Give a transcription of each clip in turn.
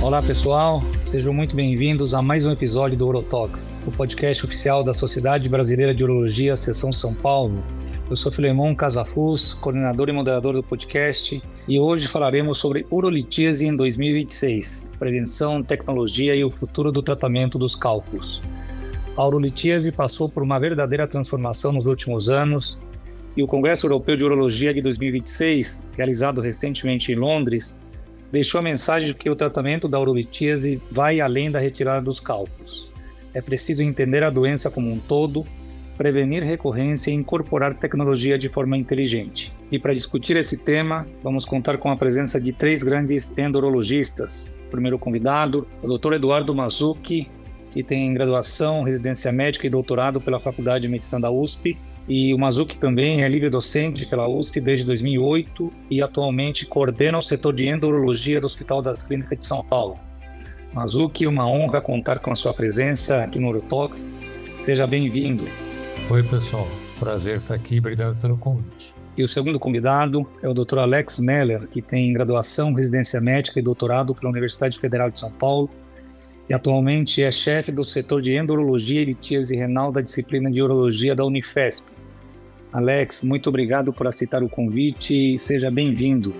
Olá pessoal, sejam muito bem-vindos a mais um episódio do Urotalks, o podcast oficial da Sociedade Brasileira de Urologia, Seção São Paulo. Eu sou Filemon Casafus, coordenador e moderador do podcast, e hoje falaremos sobre urolitíase em 2026, prevenção, tecnologia e o futuro do tratamento dos cálculos. A urolitíase passou por uma verdadeira transformação nos últimos anos, e o Congresso Europeu de Urologia de 2026, realizado recentemente em Londres, deixou a mensagem de que o tratamento da urolitíase vai além da retirada dos cálculos. É preciso entender a doença como um todo, prevenir recorrência e incorporar tecnologia de forma inteligente. E para discutir esse tema, vamos contar com a presença de 3 grandes endurologistas. O primeiro convidado, o Dr. Eduardo Mazzucchi, que tem graduação, residência médica e doutorado pela Faculdade de Medicina da USP. E o Mazzucchi também é livre docente pela USP desde 2008 e atualmente coordena o setor de endurologia do Hospital das Clínicas de São Paulo. Mazzucchi, uma honra contar com a sua presença aqui no Urotalks. Seja bem-vindo. Oi, pessoal. Prazer estar aqui. Obrigado pelo convite. E o segundo convidado é o Dr. Alex Meller, que tem graduação, residência médica e doutorado pela Universidade Federal de São Paulo e atualmente é chefe do setor de endurologia e litíase renal da disciplina de urologia da Unifesp. Alex, muito obrigado por aceitar o convite e seja bem-vindo.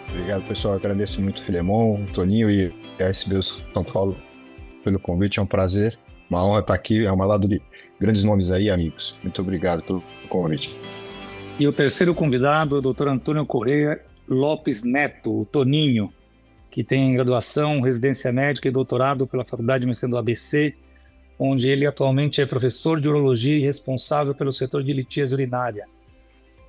Obrigado, pessoal. Eu agradeço muito Filemon, Toninho e a SBU São Paulo pelo convite. É um prazer, uma honra estar aqui ao lado de grandes nomes aí, amigos. Muito obrigado pelo convite. E o terceiro convidado é o Dr. Antônio Correia Lopes Neto, o Toninho, que tem graduação, residência médica e doutorado pela Faculdade de Medicina do ABC, onde ele atualmente é professor de urologia e responsável pelo setor de litíase urinária.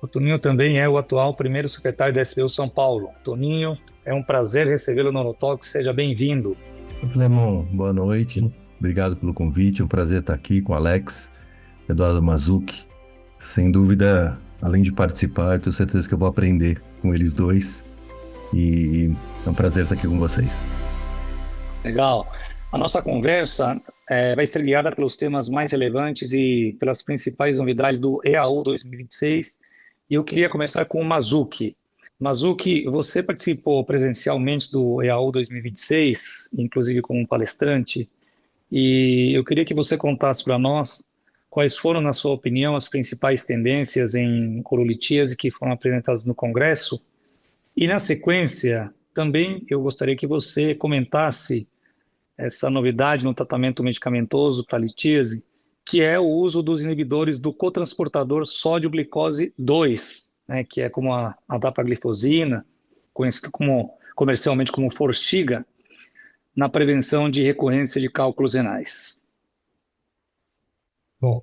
O Toninho também é o atual primeiro secretário da SBU São Paulo. Toninho, é um prazer recebê-lo no Urotalks, seja bem-vindo. Filemon, boa noite, obrigado pelo convite, é um prazer estar aqui com o Alex, Eduardo Mazzucchi. Sem dúvida, além de participar, eu tenho certeza que eu vou aprender com eles dois e é um prazer estar aqui com vocês. Legal. A nossa conversa vai ser guiada pelos temas mais relevantes e pelas principais novidades do EAU 2026. E eu queria começar com o Mazzucchi. Mazzucchi, você participou presencialmente do EAU 2026, inclusive como palestrante, e eu queria que você contasse para nós quais foram, na sua opinião, as principais tendências em urolitíase que foram apresentadas no Congresso. E, na sequência, também eu gostaria que você comentasse essa novidade no tratamento medicamentoso para litíase, que é o uso dos inibidores do cotransportador sódio-glicose 2, né, que é como a dapaglifosina, conhecido comercialmente como Forxiga, na prevenção de recorrência de cálculos renais. Bom,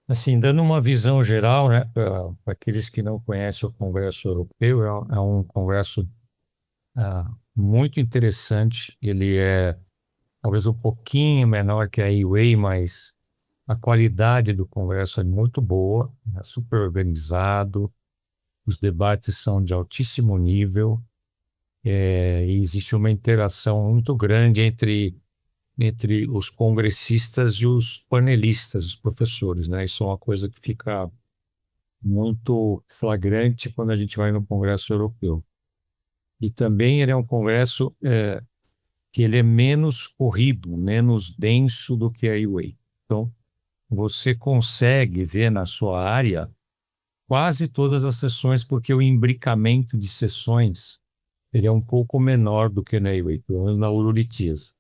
assim, dando uma visão geral, né, para aqueles que não conhecem o Congresso Europeu, é um congresso muito interessante. Ele é talvez um pouquinho menor que a EWA, mas a qualidade do congresso é muito boa, é super organizado, os debates são de altíssimo nível, e existe uma interação muito grande entre os congressistas e os panelistas, os professores, né? Isso é uma coisa que fica muito flagrante quando a gente vai no Congresso Europeu. E também ele é um congresso que ele é menos corrido, menos denso do que a EWA. Então, você consegue ver na sua área quase todas as sessões, porque o imbricamento de sessões ele é um pouco menor do que na EWA, pelo menos na urolitíase.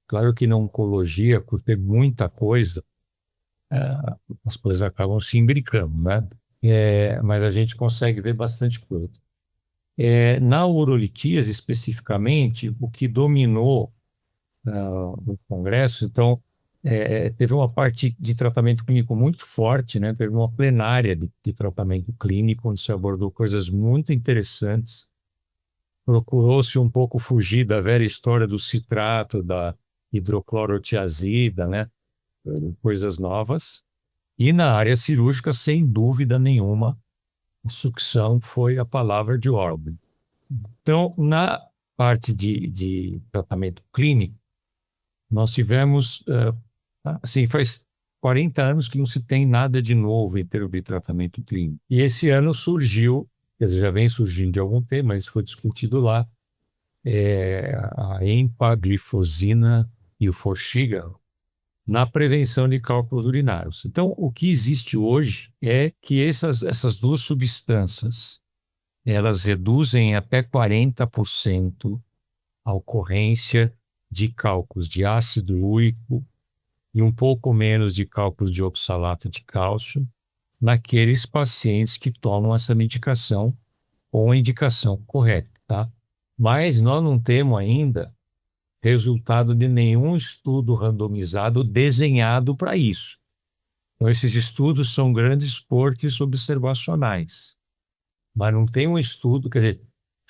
Claro que na oncologia, por ter muita coisa, as coisas acabam se imbricando, né? Mas a gente consegue ver bastante coisa. Na urolitíase, especificamente, o que dominou no Congresso, então, teve uma parte de tratamento clínico muito forte, né? Teve uma plenária de tratamento clínico, onde se abordou coisas muito interessantes. Procurou-se um pouco fugir da velha história do citrato, da hidroclorotiazida, né? Coisas novas. E na área cirúrgica, sem dúvida nenhuma, a sucção foi a palavra de ordem. Então, na parte de tratamento clínico, nós tivemos, assim, faz 40 anos que não se tem nada de novo em termos de tratamento clínico. E esse ano surgiu, quer dizer, já vem surgindo de algum tempo, mas foi discutido lá, a empaglifosina e o Forxiga na prevenção de cálculos urinários. Então, o que existe hoje é que essas duas substâncias, elas reduzem até 40% a ocorrência de cálculos de ácido úrico e um pouco menos de cálculos de oxalato de cálcio naqueles pacientes que tomam essa medicação com a indicação correta, tá? Mas nós não temos ainda resultado de nenhum estudo randomizado desenhado para isso. Então, esses estudos são grandes cortes observacionais, mas não tem um estudo, quer dizer,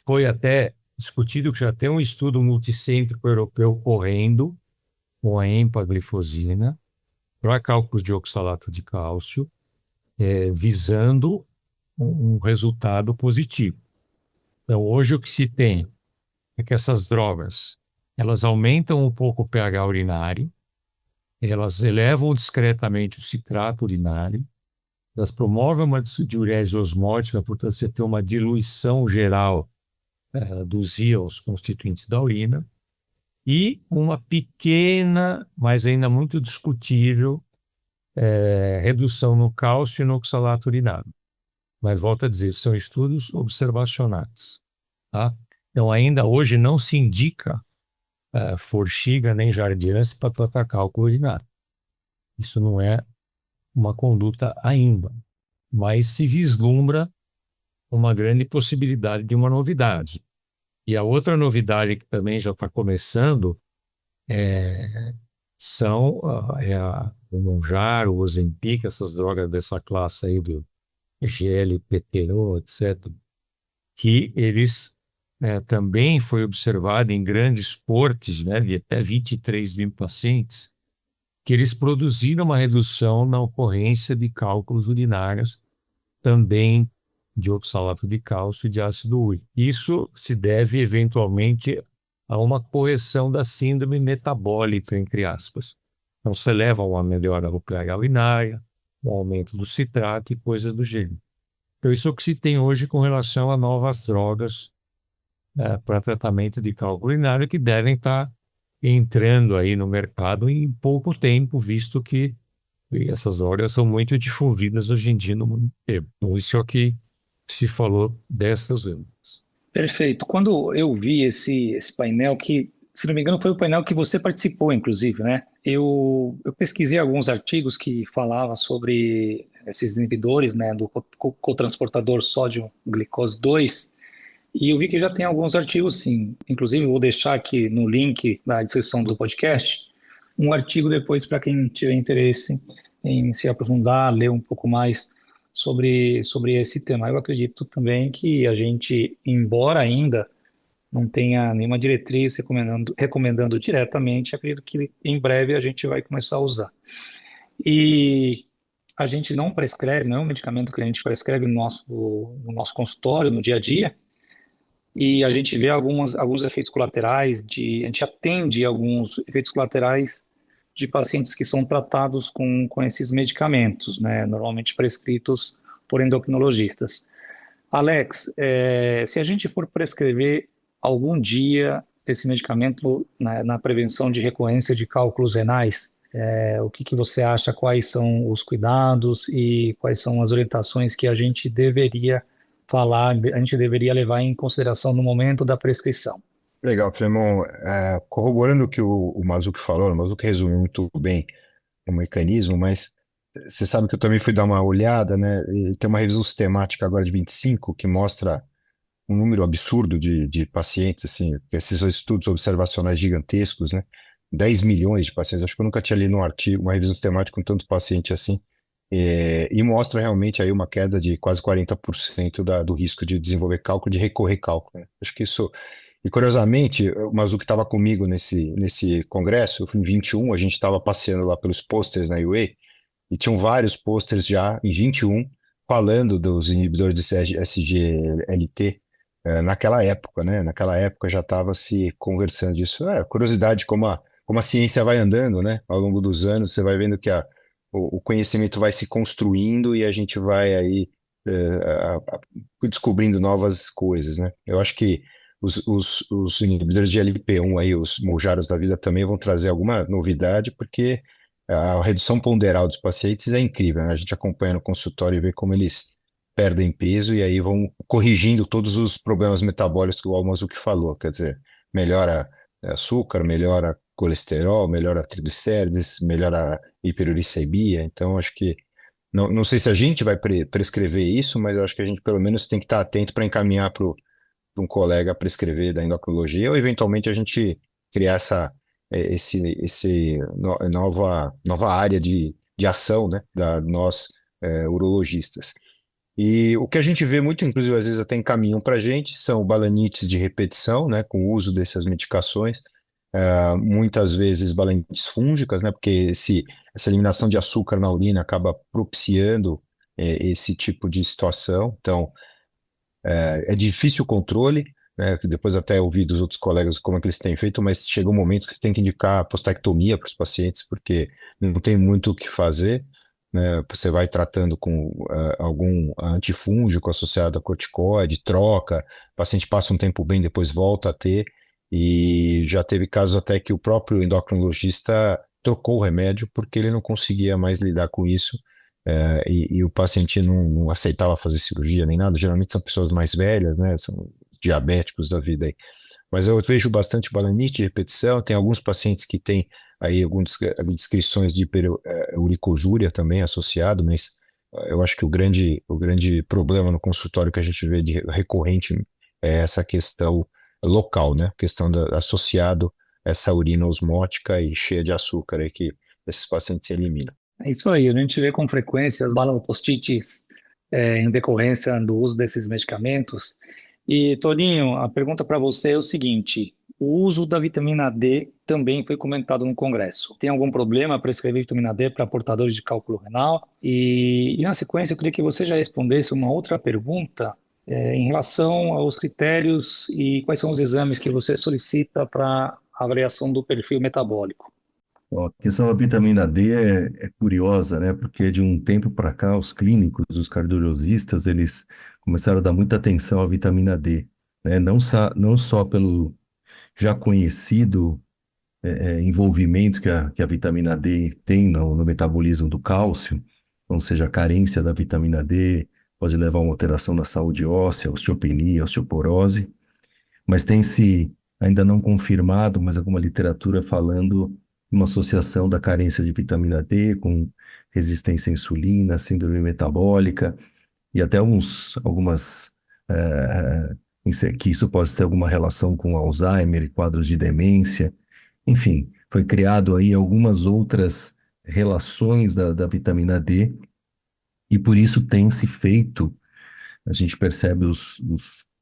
foi até discutido que já tem um estudo multicêntrico europeu correndo com a empaglifosina para cálculos de oxalato de cálcio, visando um resultado positivo. Então, hoje o que se tem é que essas drogas, elas aumentam um pouco o pH urinário, elas elevam discretamente o citrato urinário, elas promovem uma diurese osmótica, portanto, você tem uma diluição geral dos íons constituintes da urina, e uma pequena, mas ainda muito discutível, redução no cálcio e no oxalato urinário. Mas volto a dizer, são estudos observacionais, tá? Então, ainda hoje não se indica Forxiga nem Jardiance para tratar cálculo urinário. Isso não é uma conduta ainda, mas se vislumbra uma grande possibilidade de uma novidade. E a outra novidade que também já está começando são o Mounjaro, o Ozempic, essas drogas dessa classe aí do GLP-1, etc., que eles também foi observado em grandes cortes, né, de até 23 mil pacientes, que eles produziram uma redução na ocorrência de cálculos urinários, também de oxalato de cálcio e de ácido úrico. Isso se deve, eventualmente, a uma correção da síndrome metabólica, entre aspas. Então, você leva a uma melhora do pH urinária, um aumento do citrato e coisas do gênero. Então, isso é o que se tem hoje com relação a novas drogas para tratamento de cálculo urinário que devem estar entrando aí no mercado em pouco tempo, visto que essas drogas são muito difundidas hoje em dia no mundo inteiro. Então, isso é o que se falou dessas drogas. Perfeito. Quando eu vi esse painel, que, se não me engano, foi o painel que você participou, inclusive, né? Eu pesquisei alguns artigos que falavam sobre esses inibidores, né, do cotransportador sódio-glicose 2, e eu vi que já tem alguns artigos, sim. Inclusive, eu vou deixar aqui no link da descrição do podcast um artigo depois para quem tiver interesse em se aprofundar, ler um pouco mais sobre esse tema. Eu acredito também que a gente, embora ainda não tenha nenhuma diretriz recomendando diretamente, acredito que em breve a gente vai começar a usar. E a gente não prescreve, não é um medicamento que a gente prescreve no nosso consultório, no dia a dia, e a gente vê alguns efeitos colaterais, a gente atende alguns efeitos colaterais de pacientes que são tratados com esses medicamentos, né, normalmente prescritos por endocrinologistas. Alex, se a gente for prescrever algum dia esse medicamento na prevenção de recorrência de cálculos renais, o que você acha, quais são os cuidados e quais são as orientações que a gente deveria levar em consideração no momento da prescrição? Legal, Clemão. Corroborando o que o Mazzucchi falou, o Mazzucchi resumiu muito bem o mecanismo, mas você sabe que eu também fui dar uma olhada, né? E tem uma revisão sistemática agora de 25 que mostra um número absurdo de pacientes, assim, esses são estudos observacionais gigantescos, né? 10 milhões de pacientes. Acho que eu nunca tinha lido um artigo, uma revisão sistemática com tanto paciente assim. E mostra realmente aí uma queda de quase 40% do risco de desenvolver cálculo, de recorrer cálculo, né? Acho que isso. E curiosamente, o Mazzucchi estava comigo nesse congresso, em 21, a gente estava passeando lá pelos posters na UA, e tinham vários posters já em 21 falando dos inibidores de SGLT naquela época, né? Naquela época já estava se conversando disso. Curiosidade como a ciência vai andando, né? Ao longo dos anos, você vai vendo que o conhecimento vai se construindo e a gente vai aí descobrindo novas coisas, né? Eu acho que os inibidores de LP1 aí, os Mounjaros da vida também vão trazer alguma novidade, porque a redução ponderal dos pacientes é incrível, né? A gente acompanha no consultório e vê como eles perdem peso e aí vão corrigindo todos os problemas metabólicos que o Almazuki falou, quer dizer, melhora açúcar, melhora colesterol, melhora triglicérides, melhora hiperuricemia, então acho que não sei se a gente vai prescrever isso, mas eu acho que a gente pelo menos tem que estar atento para encaminhar para um colega prescrever da endocrinologia, ou eventualmente a gente criar nova área de ação, né, da nós urologistas. E o que a gente vê muito, inclusive às vezes até encaminham para a gente, são balanites de repetição, né, com o uso dessas medicações, muitas vezes balanites fúngicas, né, porque essa eliminação de açúcar na urina acaba propiciando esse tipo de situação. Então, é difícil o controle, né, que depois até ouvi dos outros colegas como é que eles têm feito, mas chega um momento que tem que indicar postectomia para os pacientes, porque não tem muito o que fazer, né, você vai tratando com algum antifúngico associado a corticoide, troca, o paciente passa um tempo bem, depois volta a ter, e já teve casos até que o próprio endocrinologista trocou o remédio porque ele não conseguia mais lidar com isso, e o paciente não aceitava fazer cirurgia nem nada. Geralmente são pessoas mais velhas, né? São diabéticos da vida aí. Mas eu vejo bastante balanite de repetição. Tem alguns pacientes que têm aí algumas descrições de hiperuricojúria também associado, mas eu acho que o grande problema no consultório que a gente vê de recorrente é essa questão local, né? Questão associado a essa urina osmótica e cheia de açúcar aí que esses pacientes se eliminam. É isso aí, a gente vê com frequência as balopostites em decorrência do uso desses medicamentos. E, Toninho, a pergunta para você é o seguinte: o uso da vitamina D também foi comentado no Congresso. Tem algum problema prescrever vitamina D para portadores de cálculo renal? E na sequência, eu queria que você já respondesse uma outra pergunta em relação aos critérios e quais são os exames que você solicita para avaliação do perfil metabólico. Ó, a questão da vitamina D é curiosa, né? Porque de um tempo para cá, os clínicos, os cardiologistas, eles começaram a dar muita atenção à vitamina D, né? Não só pelo já conhecido envolvimento que a vitamina D tem no metabolismo do cálcio, ou seja, a carência da vitamina D pode levar a uma alteração da saúde óssea, osteopenia, osteoporose, mas tem-se ainda não confirmado, mas alguma literatura falando uma associação da carência de vitamina D com resistência à insulina, síndrome metabólica e até algumas que isso pode ter alguma relação com Alzheimer e quadros de demência. Enfim, foi criado aí algumas outras relações da vitamina D e por isso tem se feito, a gente percebe os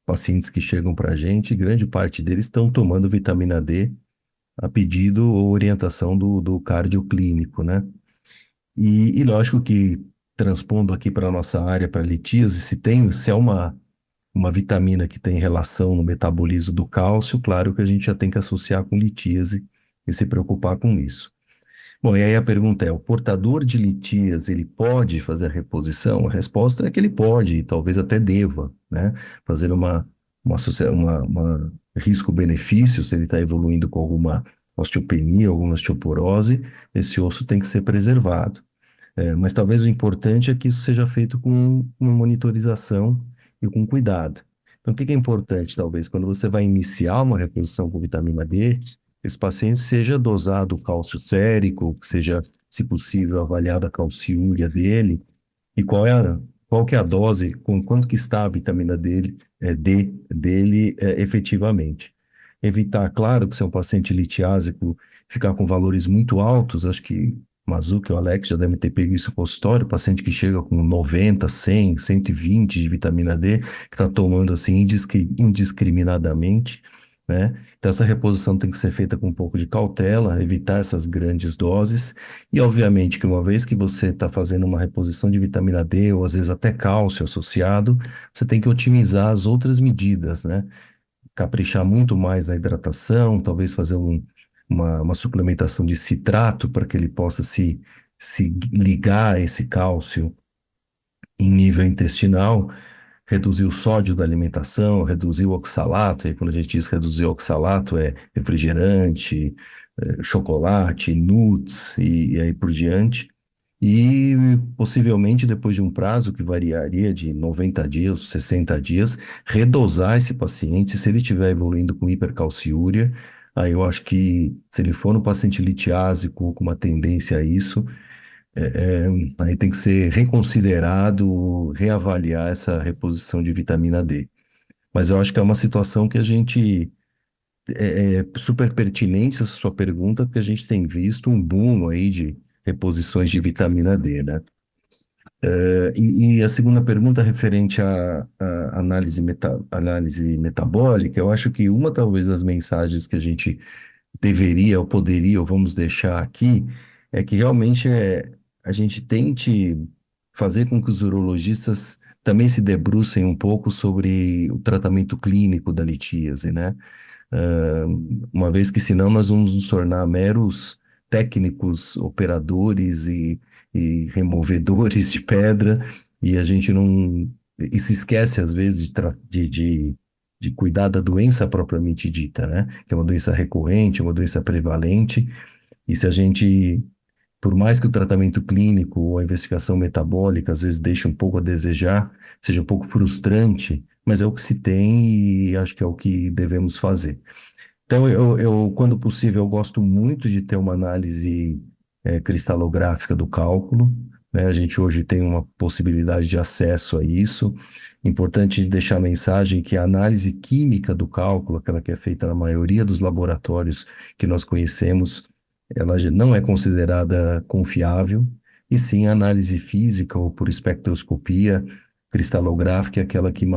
pacientes que chegam para a gente, grande parte deles estão tomando vitamina D a pedido ou orientação do cardioclínico, né? E lógico que, transpondo aqui para a nossa área, para a litíase, se é uma vitamina que tem relação no metabolismo do cálcio, claro que a gente já tem que associar com litíase e se preocupar com isso. Bom, e aí a pergunta é, o portador de litíase, ele pode fazer a reposição? A resposta é que ele pode, e talvez até deva, né? Fazer uma risco-benefício, se ele está evoluindo com alguma osteopenia, alguma osteoporose, esse osso tem que ser preservado. Mas talvez o importante é que isso seja feito com uma monitorização e com cuidado. Então, o que é importante, talvez, quando você vai iniciar uma reposição com vitamina D, esse paciente seja dosado o cálcio sérico, que seja, se possível, avaliada a calciúria dele, e qual que é a dose, com quanto que está a vitamina D dele efetivamente. Evitar, claro, que se é um paciente litiásico, ficar com valores muito altos, acho que Mazuki e o Alex já devem ter pego isso no consultório, paciente que chega com 90, 100, 120 de vitamina D, que está tomando assim indiscriminadamente, né? Então essa reposição tem que ser feita com um pouco de cautela, evitar essas grandes doses e obviamente que uma vez que você está fazendo uma reposição de vitamina D ou às vezes até cálcio associado, você tem que otimizar as outras medidas, né? Caprichar muito mais na hidratação, talvez fazer uma suplementação de citrato para que ele possa se ligar a esse cálcio em nível intestinal, reduzir o sódio da alimentação, reduzir o oxalato. Aí quando a gente diz reduzir o oxalato, é refrigerante, chocolate, nuts e aí por diante. E possivelmente depois de um prazo que variaria de 90 dias, 60 dias, redosar esse paciente se ele estiver evoluindo com hipercalciúria. Aí eu acho que se ele for um paciente litiásico com uma tendência a isso, aí tem que ser reconsiderado, reavaliar essa reposição de vitamina D. Mas eu acho que é uma situação que a gente super pertinente essa sua pergunta, porque a gente tem visto um boom aí de reposições de vitamina D, né? E a segunda pergunta referente à análise metabólica, eu acho que uma talvez das mensagens que a gente deveria ou poderia ou vamos deixar aqui é que realmente a gente tente fazer com que os urologistas também se debrucem um pouco sobre o tratamento clínico da litíase, né? Ah, uma vez que senão nós vamos nos tornar meros técnicos, operadores e removedores de pedra, e a gente não... E se esquece, às vezes, de cuidar da doença propriamente dita, né? Que é uma doença recorrente, uma doença prevalente, e se a gente, por mais que o tratamento clínico ou a investigação metabólica às vezes deixe um pouco a desejar, seja um pouco frustrante, mas é o que se tem e acho que é o que devemos fazer. Então, quando possível, eu gosto muito de ter uma análise cristalográfica do cálculo, né? A gente hoje tem uma possibilidade de acesso a isso. Importante deixar a mensagem que a análise química do cálculo, aquela que é feita na maioria dos laboratórios que nós conhecemos, ela já não é considerada confiável, e sim a análise física ou por espectroscopia cristalográfica é aquela que é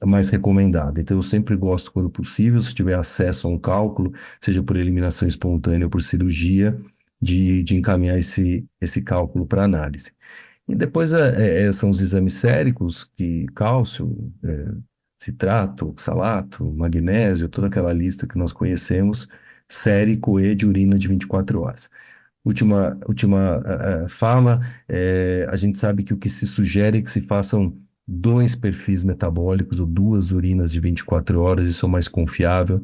mais recomendada. Então, eu sempre gosto, quando possível, se tiver acesso a um cálculo, seja por eliminação espontânea ou por cirurgia, de encaminhar esse cálculo para análise. E depois são os exames séricos, que cálcio, citrato, oxalato, magnésio, toda aquela lista que nós conhecemos, sérico e de urina de 24 horas. Última fala, a gente sabe que o que se sugere é que se façam 2 perfis metabólicos ou 2 urinas de 24 horas, isso é o mais confiável,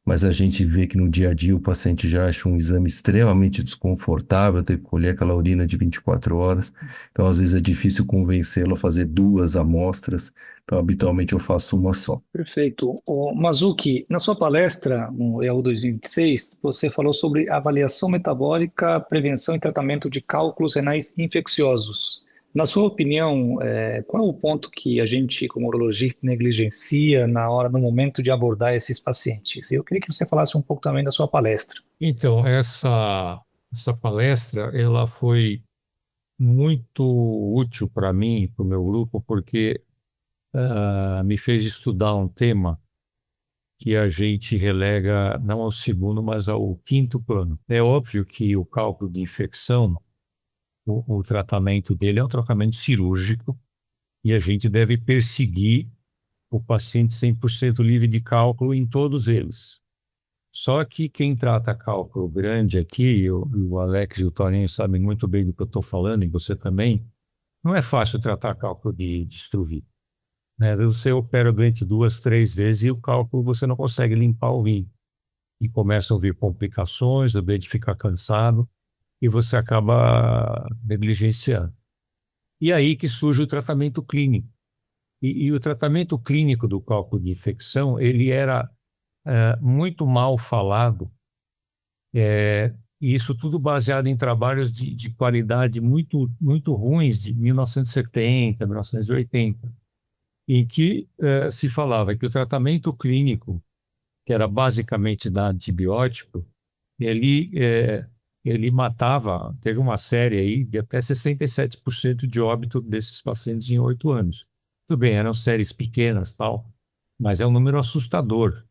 mas a gente vê que no dia a dia o paciente já acha um exame extremamente desconfortável, ter que colher aquela urina de 24 horas, então às vezes é difícil convencê-lo a fazer 2 amostras, então habitualmente eu faço uma só. Perfeito. Mazuki, na sua palestra no EAU 2026, você falou sobre avaliação metabólica, prevenção e tratamento de cálculos renais infecciosos. Na sua opinião, qual é o ponto que a gente, como urologista, negligencia no momento de abordar esses pacientes? Eu queria que você falasse um pouco também da sua palestra. Então, essa palestra, ela foi muito útil para mim e para o meu grupo, porque me fez estudar um tema que a gente relega não ao segundo, mas ao quinto plano. É óbvio que o cálculo de infecção, o tratamento dele é um tratamento cirúrgico e a gente deve perseguir o paciente 100% livre de cálculo em todos eles. Só que quem trata cálculo grande aqui, o Alex e o Toninho sabem muito bem do que eu estou falando, e você também, não é fácil tratar cálculo de distrovia, né? Você opera o doente 2, 3 vezes e o cálculo você não consegue limpar o rim. E começam a vir complicações, o doente fica cansado e você acaba negligenciando. E aí que surge o tratamento clínico. E o tratamento clínico do cálculo de infecção, ele era muito mal falado, e isso tudo baseado em trabalhos de qualidade muito, muito ruins, de 1970, 1980, em que se falava que o tratamento clínico, que era basicamente dar antibiótico, ele matava, teve uma série aí de até 67% de óbito desses pacientes em 8 anos. Tudo bem, eram séries pequenas, tal, mas é um número assustador,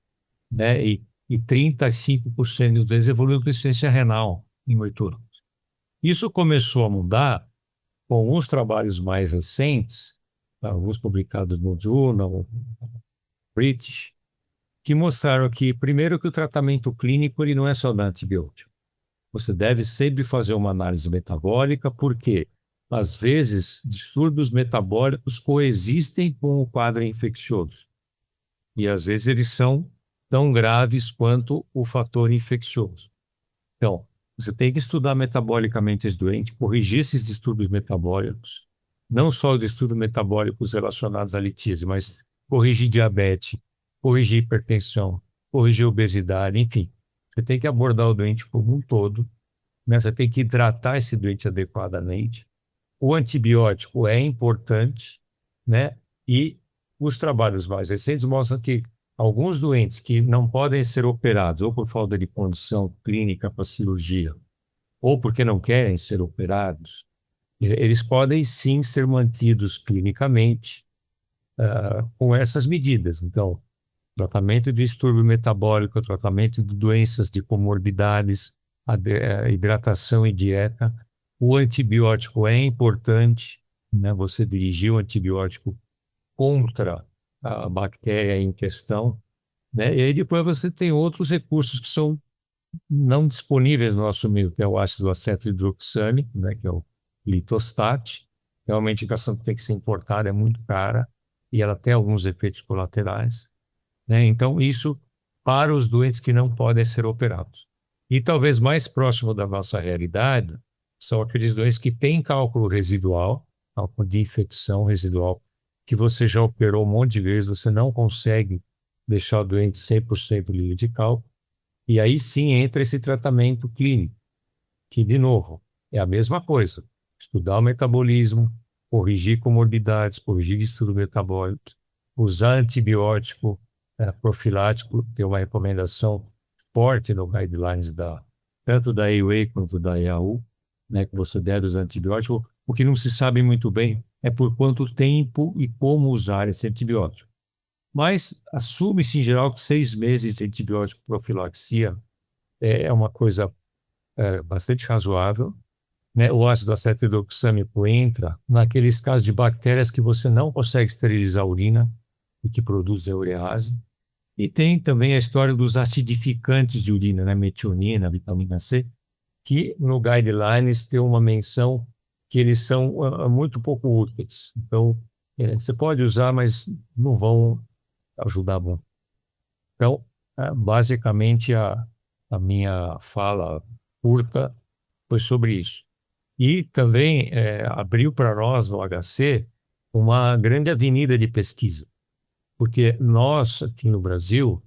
né? E 35% dos deles evoluíram com insuficiência renal em 8 anos. Isso começou a mudar com alguns trabalhos mais recentes, alguns publicados no Journal British, que mostraram que, primeiro, que o tratamento clínico ele não é só dar antibiótico. Você deve sempre fazer uma análise metabólica, porque às vezes, distúrbios metabólicos coexistem com o quadro infeccioso. E às vezes eles são tão graves quanto o fator infeccioso. Então, você tem que estudar metabolicamente esse doente, corrigir esses distúrbios metabólicos, não só os distúrbios metabólicos relacionados à litíase, mas corrigir diabetes, corrigir hipertensão, corrigir obesidade, enfim. Você tem que abordar o doente como um todo, né? Você tem que tratar esse doente adequadamente. O antibiótico é importante, né? E os trabalhos mais recentes mostram que alguns doentes que não podem ser operados, ou por falta de condição clínica para cirurgia, ou porque não querem ser operados, eles podem sim ser mantidos clinicamente com essas medidas. Então, tratamento de distúrbio metabólico, tratamento de doenças de comorbidades, hidratação e dieta. O antibiótico é importante, né? Você dirigir o antibiótico contra a bactéria em questão, né? E aí depois você tem outros recursos que são não disponíveis no nosso meio, que é o ácido acetilhidroxânico, né? Que é o litostat. Realmente a medicação tem que ser importada, é muito cara e ela tem alguns efeitos colaterais, né? Então isso para os doentes que não podem ser operados. E talvez mais próximo da nossa realidade são aqueles doentes que têm cálculo residual, cálculo de infecção residual, que você já operou um monte de vezes, você não consegue deixar o doente 100% livre de cálculo, e aí sim entra esse tratamento clínico, que, de novo, é a mesma coisa. Estudar o metabolismo, corrigir comorbidades, corrigir distúrbio metabólico, usar antibiótico profilático, tem uma recomendação forte no guidelines tanto da AUA quanto da EAU, né, que você deve usar antibiótico. O que não se sabe muito bem é por quanto tempo e como usar esse antibiótico. Mas assume-se em geral que 6 meses de antibiótico profilaxia é uma coisa bastante razoável, né? O ácido acetilhidroxâmico entra naqueles casos de bactérias que você não consegue esterilizar a urina e que produzem urease. E tem também a história dos acidificantes de urina, né? Metionina, vitamina C, que no guidelines tem uma menção que eles são muito pouco úteis. Então, você pode usar, mas não vão ajudar muito. Então, basicamente, a minha fala curta foi sobre isso. E também abriu para nós, no HC, uma grande avenida de pesquisa. Porque nós, aqui no Brasil,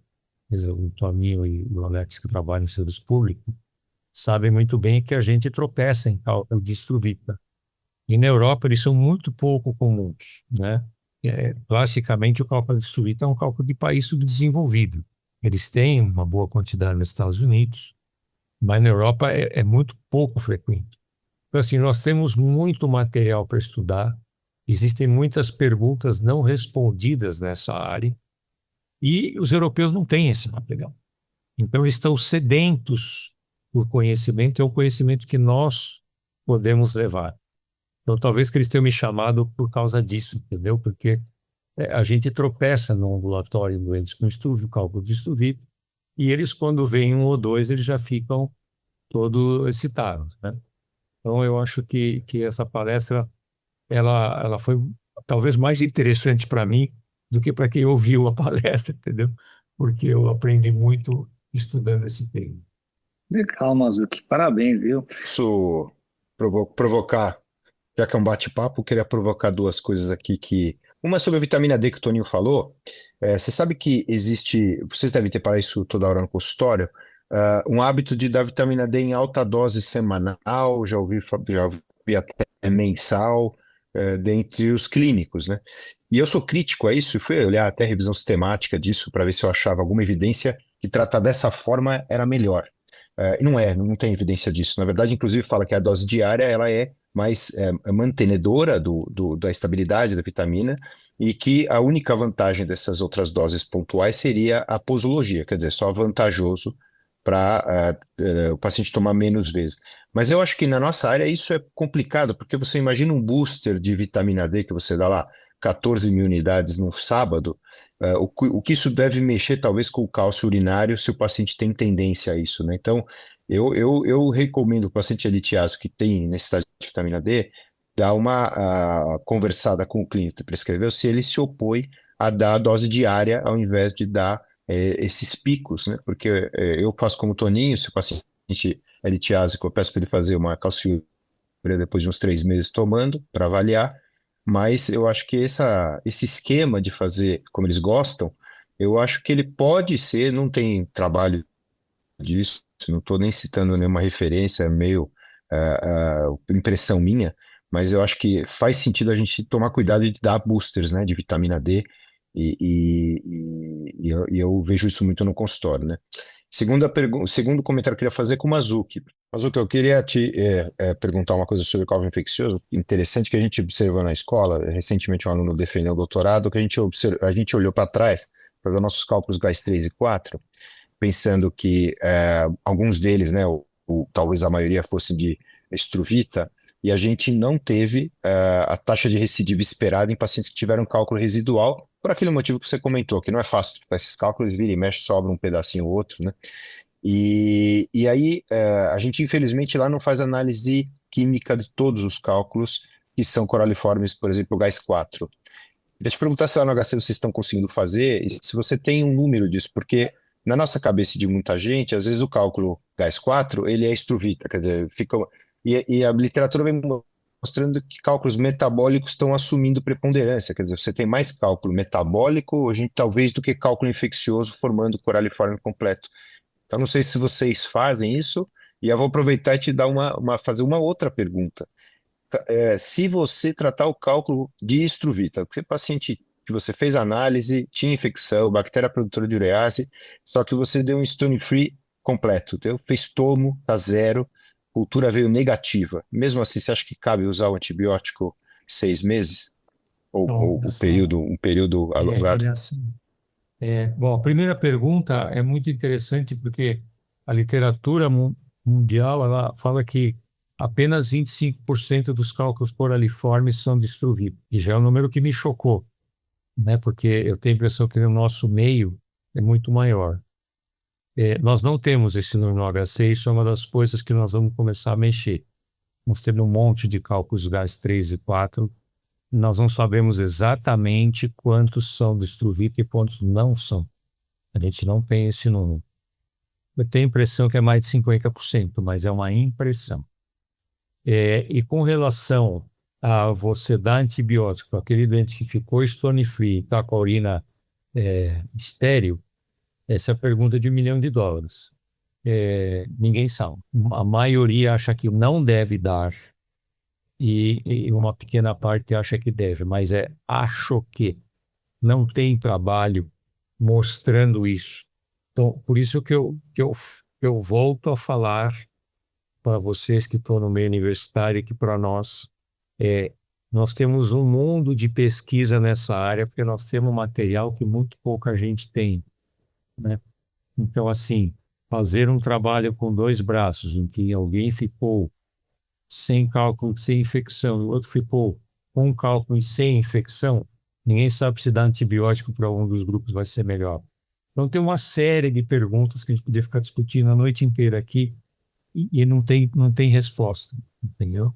o Toninho e o Alex, que trabalham em serviço público, sabem muito bem que a gente tropeça em cálculo de Struwita. E na Europa eles são muito pouco comuns, né? Classicamente o cálculo de Struwita é um cálculo de país subdesenvolvido. Eles têm uma boa quantidade nos Estados Unidos, mas na Europa é muito pouco frequente. Então, assim, nós temos muito material para estudar, existem muitas perguntas não respondidas nessa área, e os europeus não têm esse material. Então, eles estão sedentos por conhecimento, é o conhecimento que nós podemos levar. Então, talvez que eles tenham me chamado por causa disso, entendeu? Porque a gente tropeça no ambulatório doentes com Struwita, cálculo de Struwita, e eles, quando veem um ou dois, eles já ficam todos excitados, né? Então, eu acho que essa palestra, ela foi talvez mais interessante para mim do que para quem ouviu a palestra, entendeu? Porque eu aprendi muito estudando esse tema. Legal, Mazuki. Parabéns, viu? Posso provocar, já que é um bate-papo, queria provocar duas coisas aqui que... Uma sobre a vitamina D que o Toninho falou. Você sabe que existe, vocês devem ter para isso toda hora no consultório, um hábito de dar vitamina D em alta dose semanal, já ouvi até mensal, dentre os clínicos, né? E eu sou crítico a isso e fui olhar até a revisão sistemática disso para ver se eu achava alguma evidência que tratar dessa forma era melhor. E não tem evidência disso. Na verdade, inclusive, fala que a dose diária ela é mais mantenedora da estabilidade da vitamina e que a única vantagem dessas outras doses pontuais seria a posologia, quer dizer, só vantajoso para o paciente tomar menos vezes. Mas eu acho que na nossa área isso é complicado, porque você imagina um booster de vitamina D que você dá lá 14 mil unidades no sábado, o que isso deve mexer talvez com o cálcio urinário se o paciente tem tendência a isso, né? Então, eu recomendo o paciente elitiaso que tem necessidade de vitamina D dar uma conversada com o clínico que prescreveu se ele se opõe a dar a dose diária ao invés de dar esses picos, né? Porque eu faço como o Toninho, se o paciente é litiásico, eu peço para ele fazer uma calciúria depois de uns 3 meses tomando, para avaliar, mas eu acho que esse esquema de fazer como eles gostam, eu acho que ele pode ser, não tem trabalho disso, não estou nem citando nenhuma referência, é meio impressão minha, mas eu acho que faz sentido a gente tomar cuidado de dar boosters, né, de vitamina D, e eu vejo isso muito no consultório, né? Segundo comentário que eu queria fazer com o Mazuki. Mazuki, eu queria te perguntar uma coisa sobre o cálculo infeccioso, interessante que a gente observou na escola, recentemente um aluno defendeu o doutorado, que a gente olhou para trás para ver nossos cálculos GAS3 e 4, pensando que alguns deles, né, talvez a maioria fosse de estruvita, e a gente não teve a taxa de recidiva esperada em pacientes que tiveram cálculo residual, por aquele motivo que você comentou, que não é fácil, esses cálculos vira e mexe, sobra um pedacinho ou outro, né? E aí, a gente infelizmente lá não faz análise química de todos os cálculos que são coraliformes, por exemplo, o GAS4. Queria te perguntar se lá no HC vocês estão conseguindo fazer e se você tem um número disso, porque na nossa cabeça de muita gente, às vezes o cálculo GAS4, ele é estruvita, quer dizer, e a literatura vem mostrando que cálculos metabólicos estão assumindo preponderância, quer dizer, você tem mais cálculo metabólico, talvez, do que cálculo infeccioso formando coraliforme completo. Então, não sei se vocês fazem isso, e eu vou aproveitar e te dar fazer uma outra pergunta. Se você tratar o cálculo de estruvita, porque o paciente que você fez análise, tinha infecção, bactéria produtora de urease, só que você deu um stone free completo, fez tomo, tá zero, cultura veio negativa. Mesmo assim, você acha que cabe usar o antibiótico 6 meses? Ou um período alongado? Assim. Bom, a primeira pergunta é muito interessante porque a literatura mundial ela fala que apenas 25% dos cálculos coraliformes são de estruvita. E já é um número que me chocou, né? Porque eu tenho a impressão que no nosso meio é muito maior. Nós não temos esse número no HC, isso é uma das coisas que nós vamos começar a mexer. Nós temos um monte de cálculos GAS3 e 4, nós não sabemos exatamente quantos são de estruvita e quantos não são. A gente não tem esse número. Eu tenho a impressão que é mais de 50%, mas é uma impressão. E com relação a você dar antibiótico, aquele doente que ficou stone free e está com a urina estéril, essa é a pergunta de $1 milhão. Ninguém sabe. A maioria acha que não deve dar e uma pequena parte acha que deve, mas acho que não tem trabalho mostrando isso. Então, por isso que eu volto a falar para vocês que estão no meio universitário, que para nós temos um mundo de pesquisa nessa área, porque nós temos material que muito pouca gente tem, né? Então, assim, fazer um trabalho com 2 braços, em que alguém ficou sem cálculo, sem infecção, o outro ficou com cálculo e sem infecção, ninguém sabe se dar antibiótico para um dos grupos vai ser melhor. Então tem uma série de perguntas que a gente poderia ficar discutindo a noite inteira aqui e não tem resposta, entendeu?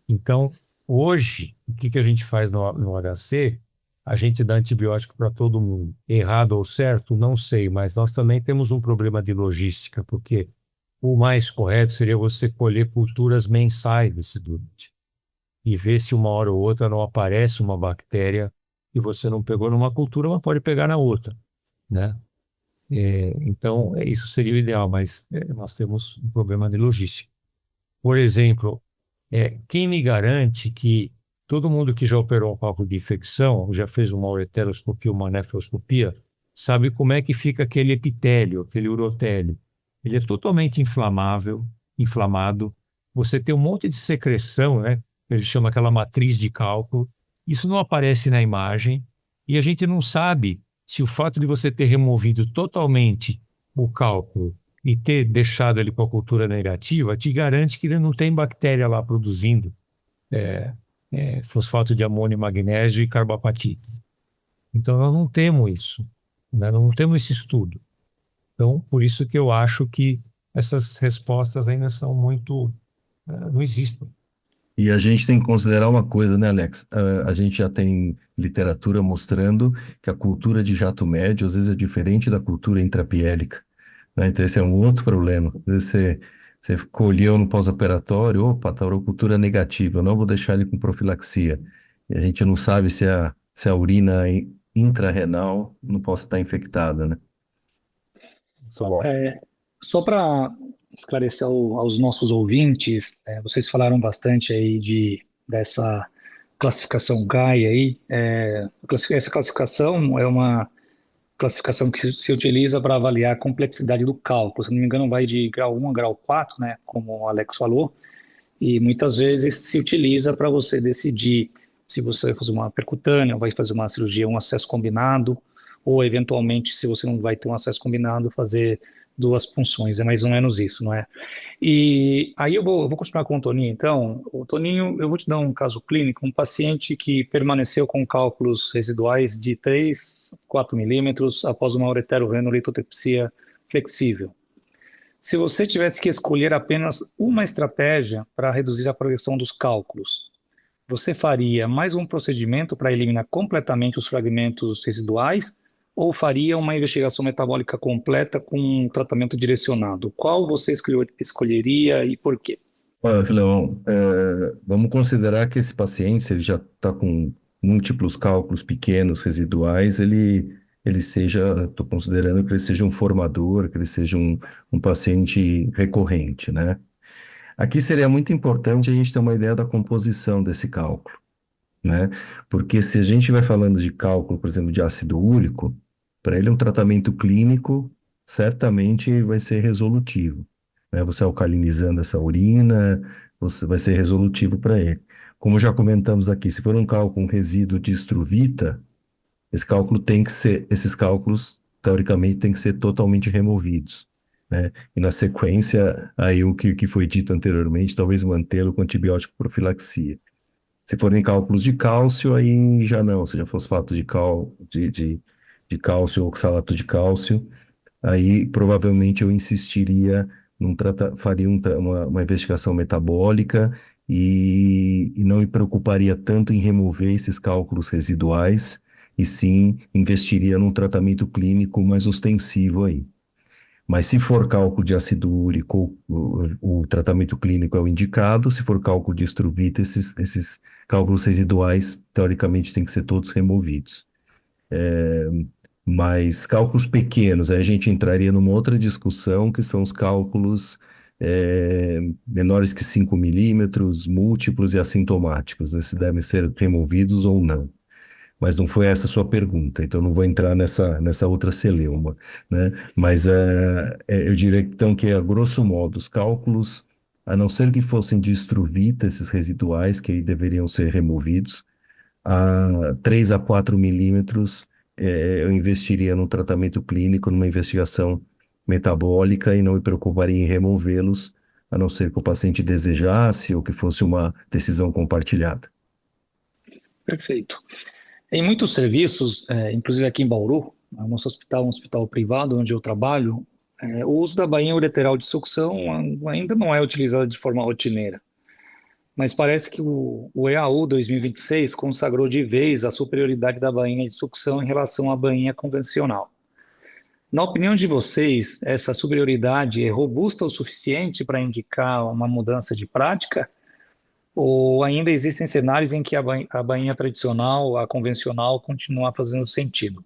Então, hoje, o que a gente faz no HC? A gente dá antibiótico para todo mundo. Errado ou certo? Não sei, mas nós também temos um problema de logística, porque o mais correto seria você colher culturas mensais desse doente e ver se uma hora ou outra não aparece uma bactéria que você não pegou numa cultura, mas pode pegar na outra, né? Então, isso seria o ideal, mas nós temos um problema de logística. Por exemplo, quem me garante que todo mundo que já operou um cálculo de infecção, já fez uma ureteroscopia, uma nefroscopia, sabe como é que fica aquele epitélio, aquele urotélio? Ele é totalmente inflamado. Você tem um monte de secreção, né? Ele chama aquela matriz de cálculo. Isso não aparece na imagem e a gente não sabe se o fato de você ter removido totalmente o cálculo e ter deixado ele com a cultura negativa te garante que ele não tem bactéria lá produzindo fosfato de amônio, magnésio e carbapatite. Então, nós não temos isso, né? Não temos esse estudo. Então, por isso que eu acho que essas respostas ainda são muito... não existem. E a gente tem que considerar uma coisa, né, Alex? A gente já tem literatura mostrando que a cultura de jato médio às vezes é diferente da cultura intrapiélica, né? Então esse é um outro problema. Às vezes você colheu no pós-operatório, opa, tá urocultura negativa, eu não vou deixar ele com profilaxia. E a gente não sabe se a urina intrarrenal não possa estar infectada, né? Isso é bom. Só para esclarecer aos nossos ouvintes, vocês falaram bastante aí dessa classificação Gaia aí. Essa classificação é uma classificação que se utiliza para avaliar a complexidade do cálculo. Se não me engano, vai de grau 1 a grau 4, né, como o Alex falou, e muitas vezes se utiliza para você decidir se você vai fazer uma percutânea, vai fazer uma cirurgia, um acesso combinado, ou eventualmente, se você não vai ter um acesso combinado, fazer duas punções. É mais ou menos isso, não é? E aí eu vou continuar com o Toninho, então. O Toninho, eu vou te dar um caso clínico, um paciente que permaneceu com cálculos residuais de 3, 4 milímetros após uma ureterorenolitotripsia flexível. Se você tivesse que escolher apenas uma estratégia para reduzir a progressão dos cálculos, você faria mais um procedimento para eliminar completamente os fragmentos residuais ou faria uma investigação metabólica completa com um tratamento direcionado? Qual você escolheria e por quê? Olha, Filão, vamos considerar que esse paciente, se ele já está com múltiplos cálculos pequenos residuais, ele seja, estou considerando que ele seja um formador, que ele seja um paciente recorrente, né? Aqui seria muito importante a gente ter uma ideia da composição desse cálculo, né? Porque se a gente vai falando de cálculo, por exemplo, de ácido úrico, para ele um tratamento clínico certamente vai ser resolutivo, né? Você alcalinizando essa urina, você vai ser resolutivo para ele. Como já comentamos aqui, se for um cálculo com resíduo de estruvita, esses cálculos, teoricamente, têm que ser totalmente removidos, né? E na sequência, aí o que foi dito anteriormente, talvez mantê-lo com antibiótico profilaxia. Se forem cálculos de cálcio, aí já não, seja fosfato de cálcio ou oxalato de cálcio, aí provavelmente eu insistiria faria uma investigação metabólica e não me preocuparia tanto em remover esses cálculos residuais, e sim investiria num tratamento clínico mais ostensivo aí. Mas se for cálculo de ácido úrico, o tratamento clínico é o indicado. Se for cálculo de estruvita, esses cálculos residuais, teoricamente, têm que ser todos removidos. Mas cálculos pequenos, aí a gente entraria numa outra discussão, que são os cálculos menores que 5 milímetros, múltiplos e assintomáticos, né? Se devem ser removidos ou não. Mas não foi essa a sua pergunta, então não vou entrar nessa outra celeuma, né? Mas eu diria então que, a grosso modo, os cálculos, a não ser que fossem de estruvita, esses residuais, que aí deveriam ser removidos, a 3 a 4 milímetros, eu investiria no tratamento clínico, numa investigação metabólica e não me preocuparia em removê-los, a não ser que o paciente desejasse ou que fosse uma decisão compartilhada. Perfeito. Em muitos serviços, inclusive aqui em Bauru, no nosso hospital, um hospital privado onde eu trabalho, o uso da bainha ureteral de sucção ainda não é utilizado de forma rotineira. Mas parece que o EAU 2026 consagrou de vez a superioridade da bainha de sucção em relação à bainha convencional. Na opinião de vocês, essa superioridade é robusta o suficiente para indicar uma mudança de prática? Ou ainda existem cenários em que a bainha tradicional, a convencional, continua fazendo sentido?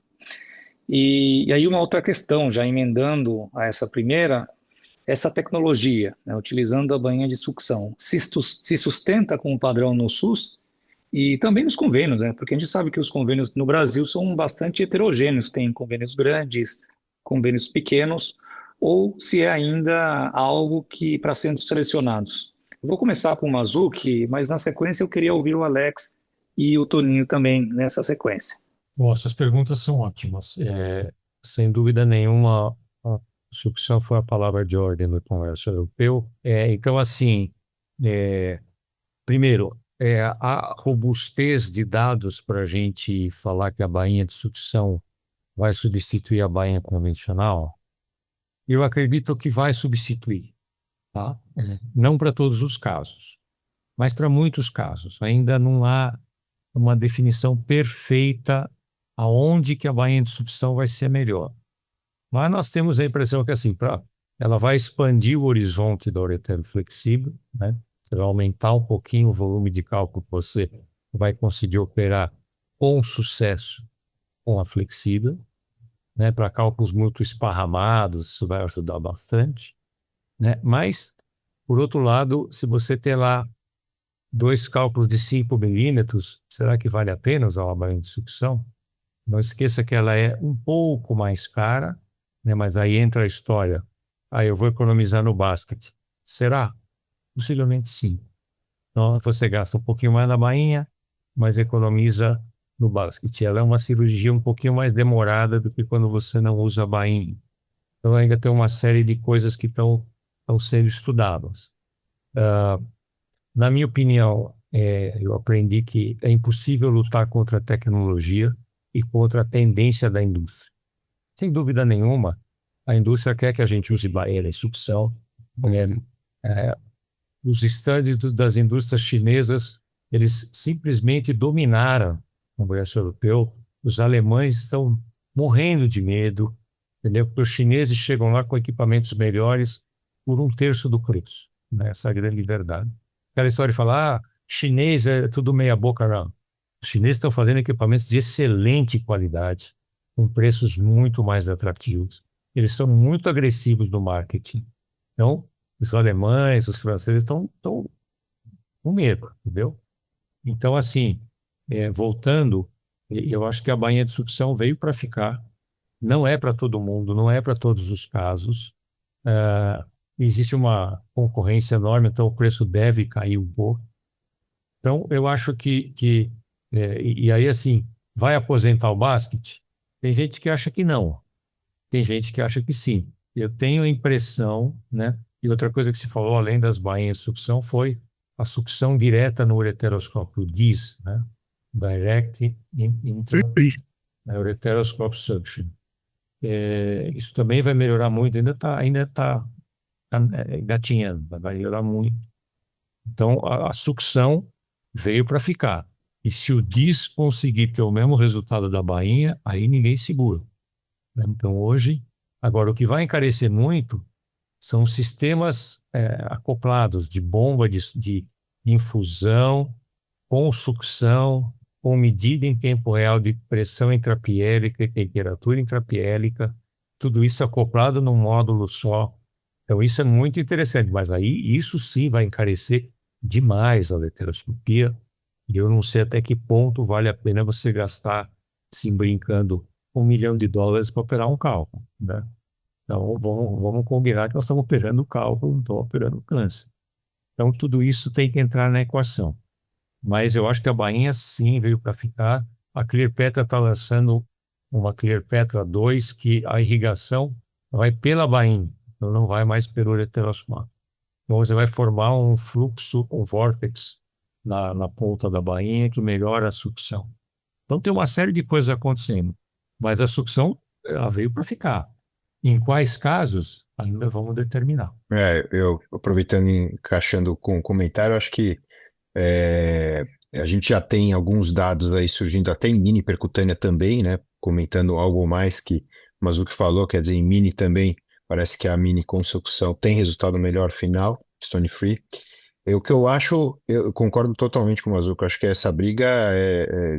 E aí uma outra questão, já emendando a essa primeira, essa tecnologia, né, utilizando a bainha de sucção, se sustenta com o padrão no SUS e também nos convênios, né? Porque a gente sabe que os convênios no Brasil são bastante heterogêneos, tem convênios grandes, convênios pequenos, ou se é ainda algo que para serem selecionados. Eu vou começar com o Mazuki, mas na sequência eu queria ouvir o Alex e o Toninho também nessa sequência. Bom, essas perguntas são ótimas. Sem dúvida nenhuma, a sucção foi a palavra de ordem no Congresso Europeu. Então, assim, primeiro, a robustez de dados para a gente falar que a bainha de sucção vai substituir a bainha convencional, eu acredito que vai substituir, tá? Não para todos os casos. mas para muitos casos. Ainda não há uma definição perfeita aonde que a bainha de sucção vai ser melhor. Mas nós temos a impressão que assim, ela vai expandir o horizonte da ureter flexível, né? Você vai aumentar um pouquinho o volume de cálculo que você vai conseguir operar com sucesso com a flexível, né? Para cálculos muito esparramados, isso vai ajudar bastante, né? Mas, por outro lado, se você ter lá 2 cálculos de 5 milímetros, será que vale a pena usar uma bainha de sucção? Não esqueça que ela é um pouco mais cara, né? Mas aí entra a história. Eu vou economizar no basket. Será? Possivelmente sim. Então você gasta um pouquinho mais na bainha, mas economiza no basket. Ela é uma cirurgia um pouquinho mais demorada do que quando você não usa a bainha. Então ainda tem uma série de coisas que estão sendo estudadas. Na minha opinião, eu aprendi que é impossível lutar contra a tecnologia e contra a tendência da indústria. Sem dúvida nenhuma, a indústria quer que a gente use bainha de sucção. Os estandes das indústrias chinesas, eles simplesmente dominaram o Congresso Europeu. Os alemães estão morrendo de medo, entendeu? Porque os chineses chegam lá com equipamentos melhores por 1/3 do preço, né? Essa é a grande verdade. Aquela história de falar, chinês é tudo meia boca, não. Os chineses estão fazendo equipamentos de excelente qualidade, com preços muito mais atrativos. Eles são muito agressivos no marketing. Então, os alemães, os franceses estão com medo, entendeu? Então, assim, voltando, eu acho que a bainha de sucção veio para ficar. Não é para todo mundo, não é para todos os casos. Existe uma concorrência enorme, então o preço deve cair um pouco. Então, eu acho e aí, assim, vai aposentar o basquete? Tem gente que acha que não. Tem gente que acha que sim. Eu tenho a impressão, né? E outra coisa que se falou, além das bainhas de sucção, foi a sucção direta no ureteroscópio, o DIS, né? Direct Ureteroscope Suction. Isso também vai melhorar muito, ainda está engatinhando, vai melhorar muito. Então, a sucção veio para ficar. E se o DIS conseguir ter o mesmo resultado da bainha, aí ninguém segura. Então, hoje, agora, o que vai encarecer muito são sistemas acoplados de bomba de infusão, com sucção, com medida em tempo real de pressão intrapiélica e temperatura intrapiélica, tudo isso acoplado num módulo só. Então, isso é muito interessante, mas aí isso sim vai encarecer demais a ureteroscopia, e eu não sei até que ponto vale a pena você gastar, assim, brincando, $1 milhão para operar um cálculo, né? Então, vamos combinar que nós estamos operando o cálculo, não estamos operando o câncer. Então, tudo isso tem que entrar na equação. Mas eu acho que a bainha sim veio para ficar. A Clearpetra está lançando uma Clearpetra 2 que a irrigação vai pela bainha, então não vai mais pelo ureteroscópio. Então você vai formar um fluxo, um vórtex na ponta da bainha que melhora a sucção. Então tem uma série de coisas acontecendo, mas a sucção ela veio para ficar. Em quais casos, ainda vamos determinar. Eu aproveitando e encaixando com o comentário, acho que a gente já tem alguns dados aí surgindo até em mini percutânea também, né? Comentando algo mais que o Mazzucchi falou, quer dizer, em mini também, parece que a mini com sucção tem resultado melhor final, stone free. O que eu acho, eu concordo totalmente com o Mazzucchi, acho que essa briga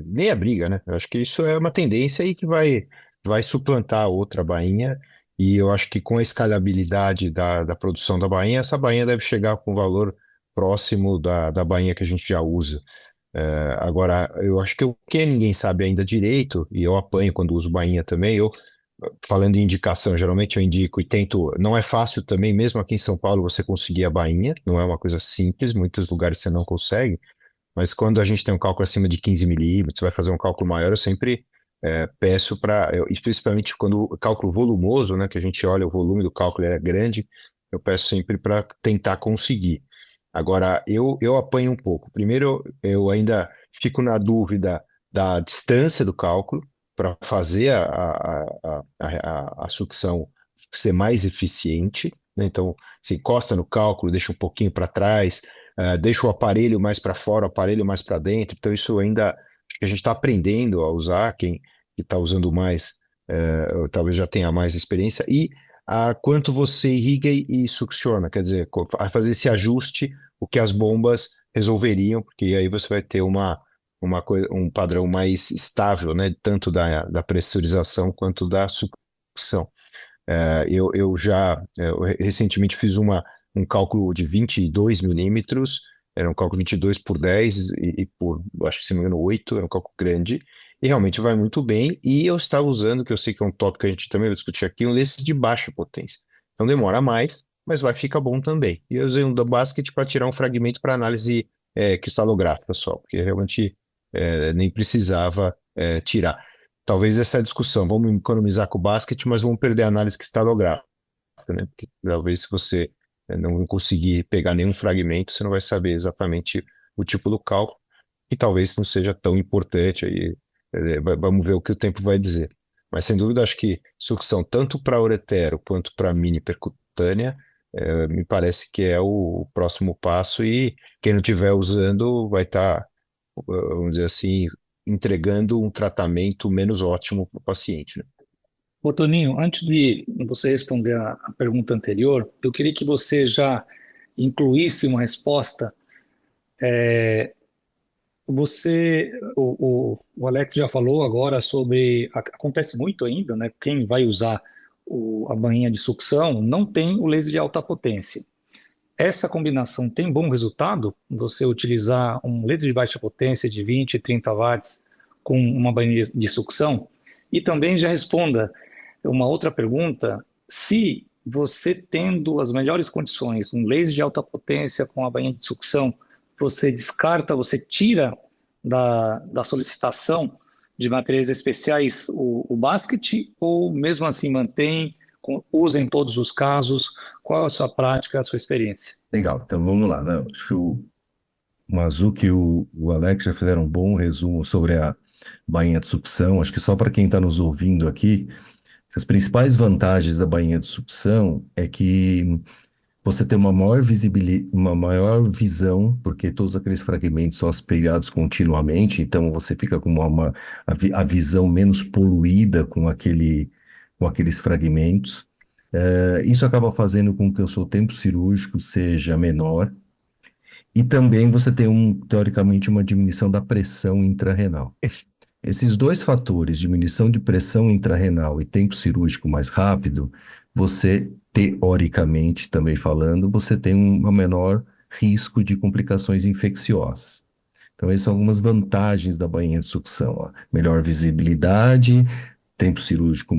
nem a briga, né? Eu acho que isso é uma tendência aí que vai suplantar a outra bainha, e eu acho que com a escalabilidade da produção da bainha, essa bainha deve chegar com valor próximo da bainha que a gente já usa. Agora, eu acho que o que ninguém sabe ainda direito, e eu apanho quando uso bainha também, falando em indicação, geralmente eu indico e tento, não é fácil também, mesmo aqui em São Paulo, você conseguir a bainha, não é uma coisa simples, muitos lugares você não consegue, mas quando a gente tem um cálculo acima de 15 milímetros, vai fazer um cálculo maior, eu sempre peço principalmente quando o cálculo volumoso, né, que a gente olha o volume do cálculo era grande, eu peço sempre para tentar conseguir. Agora, eu apanho um pouco. Primeiro, eu ainda fico na dúvida da distância do cálculo para fazer a sucção ser mais eficiente, né? Então, se encosta no cálculo, deixa um pouquinho para trás, deixa o aparelho mais para fora, o aparelho mais para dentro. Então, isso ainda acho que a gente está aprendendo a usar, quem está usando mais, talvez já tenha mais experiência, e a quanto você irriga e succiona, quer dizer, a fazer esse ajuste, o que as bombas resolveriam, porque aí você vai ter uma coisa, um padrão mais estável, né, tanto da pressurização quanto da sucção. Eu recentemente fiz um cálculo de 22 milímetros, era um cálculo 22 por 10 e por, acho que se não me engano, 8, é um cálculo grande, e realmente vai muito bem, e eu estava usando, que eu sei que é um tópico que a gente também vai discutir aqui, um lance de baixa potência. Então demora mais, mas vai ficar bom também. E eu usei um da Basket para tirar um fragmento para análise cristalográfica só, porque realmente nem precisava tirar. Talvez essa discussão, vamos economizar com o basquete, mas vamos perder a análise cristalográfica, né? Porque talvez se você não conseguir pegar nenhum fragmento, você não vai saber exatamente o tipo do cálculo, e talvez não seja tão importante aí, vamos ver o que o tempo vai dizer. Mas sem dúvida, acho que sucção tanto para uretero quanto para mini percutânea, me parece que é o próximo passo, e quem não estiver usando vai estar, vamos dizer assim, entregando um tratamento menos ótimo para o paciente, né? Ô, Toninho, antes de você responder a pergunta anterior, eu queria que você já incluísse uma resposta. O Alex já falou agora sobre. Acontece muito ainda, né? Quem vai usar a bainha de sucção não tem o laser de alta potência. Essa combinação tem bom resultado? Você utilizar um laser de baixa potência de 20, 30 watts com uma bainha de sucção? E também já responda uma outra pergunta: se você tendo as melhores condições, um laser de alta potência com a bainha de sucção, você descarta, você tira da solicitação de materiais especiais o basket, ou mesmo assim mantém, usa em todos os casos? Qual é a sua prática, a sua experiência? Legal, então vamos lá, né? Acho que o Mazuki e o Alex já fizeram um bom resumo sobre a bainha de sucção. Acho que só para quem está nos ouvindo aqui, as principais vantagens da bainha de sucção é que você tem uma maior visibilidade, uma maior visão, porque todos aqueles fragmentos são aspirados continuamente, então você fica com a visão menos poluída com aqueles fragmentos. Isso acaba fazendo com que o seu tempo cirúrgico seja menor, e também você tem, teoricamente, uma diminuição da pressão intrarrenal. Esses dois fatores, diminuição de pressão intrarrenal e tempo cirúrgico mais rápido, você, teoricamente, também falando, você tem um menor risco de complicações infecciosas. Então, essas são algumas vantagens da bainha de sucção, ó. Melhor visibilidade, tempo cirúrgico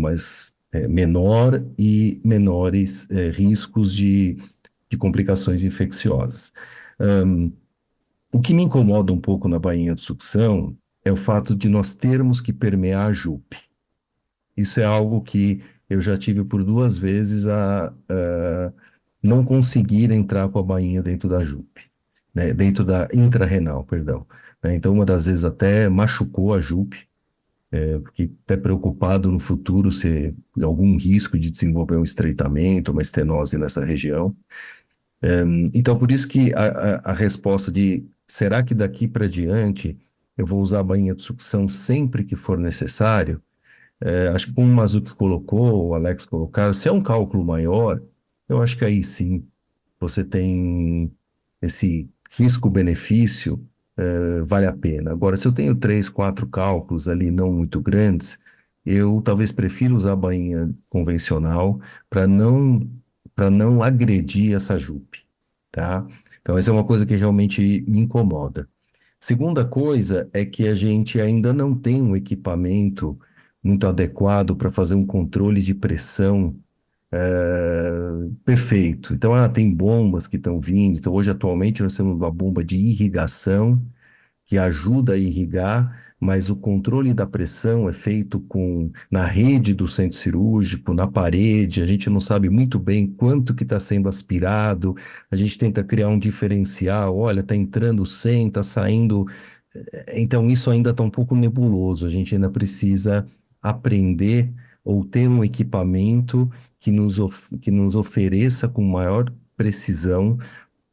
menor e menores riscos de complicações infecciosas. O que me incomoda um pouco na bainha de sucção é o fato de nós termos que permear a JUP. Isso é algo que eu já tive por 2 vezes a não conseguir entrar com a bainha dentro da JUP, né? Dentro da intrarrenal, perdão. Né? Então, uma das vezes até machucou a JUP, porque até preocupado no futuro se algum risco de desenvolver um estreitamento, uma estenose nessa região. Então, por isso que a resposta de será que daqui para diante eu vou usar a bainha de sucção sempre que for necessário? Acho que como o Mazuki colocou, o Alex colocaram, se é um cálculo maior, eu acho que aí sim você tem esse risco-benefício, vale a pena. Agora, se eu tenho 3, 4 cálculos ali não muito grandes, eu talvez prefira usar a bainha convencional para não agredir essa JUP, tá? Então, essa é uma coisa que realmente me incomoda. Segunda coisa é que a gente ainda não tem um equipamento muito adequado para fazer um controle de pressão perfeito. Então, tem bombas que estão vindo. Então, hoje, atualmente, nós temos uma bomba de irrigação que ajuda a irrigar, mas o controle da pressão é feito na rede do centro cirúrgico, na parede, a gente não sabe muito bem quanto que está sendo aspirado, a gente tenta criar um diferencial, olha, está entrando 100, está saindo... Então isso ainda está um pouco nebuloso, a gente ainda precisa aprender ou ter um equipamento que nos ofereça com maior precisão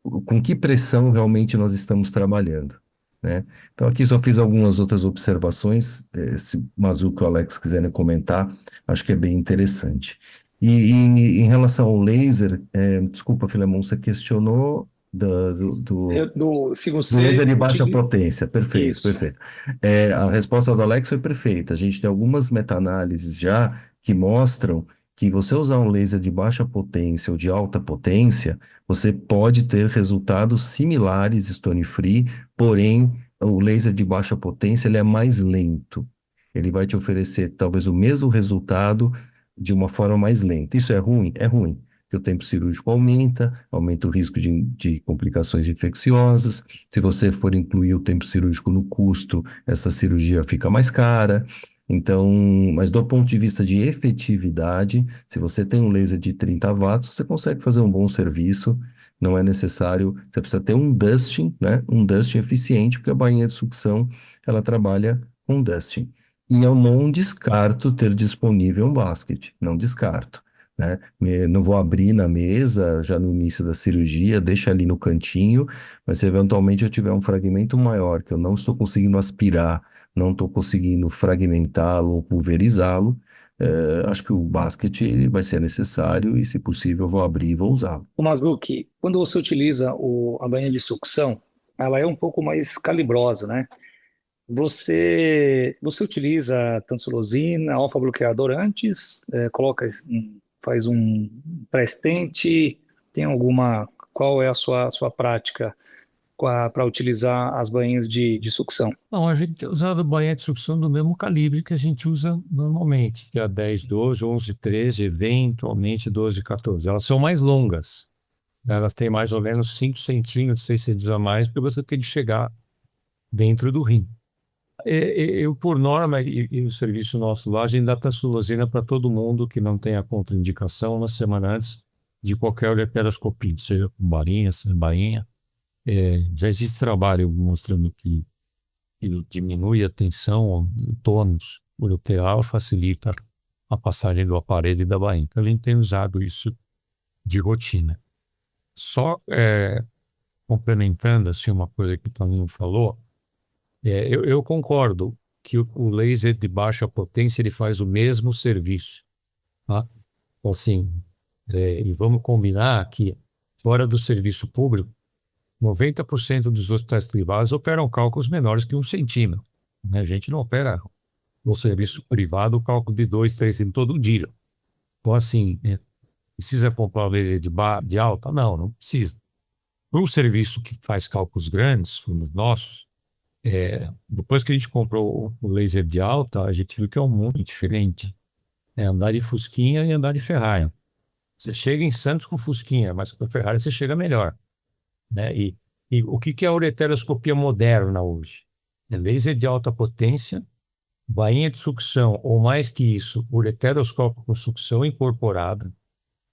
com que pressão realmente nós estamos trabalhando, né? Então aqui só fiz algumas outras observações, se o Mazuco e o Alex quiserem comentar, acho que é bem interessante. E em relação ao laser, desculpa, Filemon, você questionou Se do laser você de baixa utiliza potência, perfeito, isso. perfeito. A resposta do Alex foi perfeita. A gente tem algumas meta-análises já que mostram que você usar um laser de baixa potência ou de alta potência, você pode ter resultados similares stone free, porém o laser de baixa potência ele é mais lento. Ele vai te oferecer talvez o mesmo resultado de uma forma mais lenta. Isso é ruim? É ruim. Porque o tempo cirúrgico aumenta o risco de complicações infecciosas. Se você for incluir o tempo cirúrgico no custo, essa cirurgia fica mais cara. Então, mas do ponto de vista de efetividade, se você tem um laser de 30 watts, você consegue fazer um bom serviço. Não é necessário, você precisa ter um dusting, né? Um dusting eficiente, porque a bainha de sucção, ela trabalha com dusting. E eu não descarto ter disponível um basket, não descarto, né? Não vou abrir na mesa já no início da cirurgia, deixa ali no cantinho, mas se eventualmente eu tiver um fragmento maior que eu não estou conseguindo aspirar, não estou conseguindo fragmentá-lo ou pulverizá-lo, acho que o basket ele vai ser necessário e, se possível, eu vou abrir e vou usá-lo. O Mazluki, quando você utiliza a banha de sucção, ela é um pouco mais calibrosa, né? Você utiliza tansulosina, alfa-bloqueador antes, faz um pré-stent, tem alguma, qual é a sua prática para utilizar as banhas de sucção? Não, a gente tem usado banha de sucção do mesmo calibre que a gente usa normalmente, que é a 10, 12, 11, 13, eventualmente 12, 14. Elas são mais longas, né? Elas têm mais ou menos 5 centímetros, 6 centímetros a mais, porque você tem que chegar dentro do rim. Eu, por norma, e o serviço nosso lá, a gente dá tansulosina para todo mundo que não tenha contraindicação uma semana antes de qualquer ureteroscopia, seja com bainha, sem bainha. Já existe trabalho mostrando que ele diminui a tensão, o tônus ureteral, facilita a passagem do aparelho e da bainha. Então, a gente tem usado isso de rotina. Só complementando assim, uma coisa que o Toninho falou, eu concordo que o laser de baixa potência ele faz o mesmo serviço. Tá? Então, assim, e vamos combinar que, fora do serviço público, 90% dos hospitais privados operam cálculos menores que 1 centímetro. Né? A gente não opera no serviço privado o cálculo de 2, 3 centímetros todo dia. Então, assim, precisa comprar o laser de alta? Não, não precisa. Para um serviço que faz cálculos grandes, como os nossos, depois que a gente comprou o laser de alta, a gente viu que é um mundo diferente. É andar de Fusquinha e andar de Ferrari. Você chega em Santos com Fusquinha, mas com Ferrari você chega melhor. Né? E o que é a ureteroscopia moderna hoje? É laser de alta potência, bainha de sucção, ou mais que isso, ureteroscópio com sucção incorporada,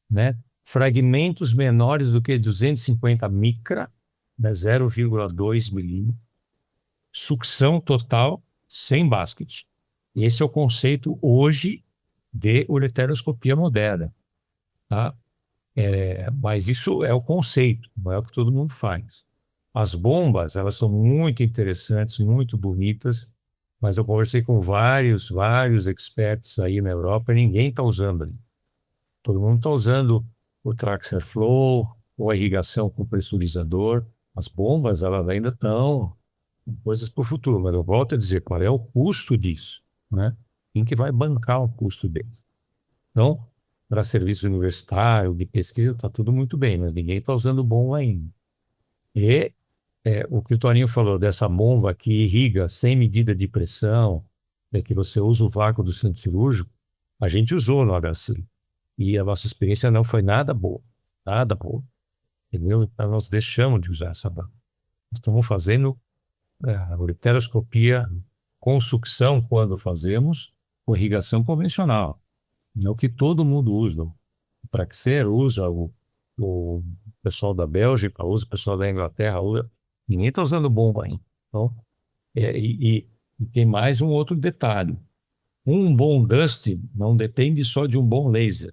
né? Fragmentos menores do que 250 micra, né? 0,2 milímetros, sucção total sem basket. Esse é o conceito hoje de ureteroscopia moderna. Tá? Mas isso é o conceito, não é o que todo mundo faz. As bombas, elas são muito interessantes, muito bonitas, mas eu conversei com vários experts aí na Europa e ninguém está usando ali. Todo mundo está usando o Traxer Flow ou a irrigação com pressurizador. As bombas, elas ainda estão coisas para o futuro, mas eu volto a dizer, qual é o custo disso? Né? Quem que vai bancar o custo deles? Então, para serviço universitário, de pesquisa, está tudo muito bem, mas ninguém está usando bomba ainda. E o que o Toninho falou dessa bomba que irriga sem medida de pressão, que você usa o vácuo do centro cirúrgico, a gente usou no HC. E a nossa experiência não foi nada boa. Nada boa. Entendeu? Então nós deixamos de usar essa bomba. Nós estamos fazendo a ureteroscopia com sucção quando fazemos, com irrigação convencional. Não é o que todo mundo usa. O Praxer usa, o pessoal da Bélgica usa, o pessoal da Inglaterra usa. Ninguém está usando bomba ainda. Então, e tem mais um outro detalhe. Um bom dust não depende só de um bom laser.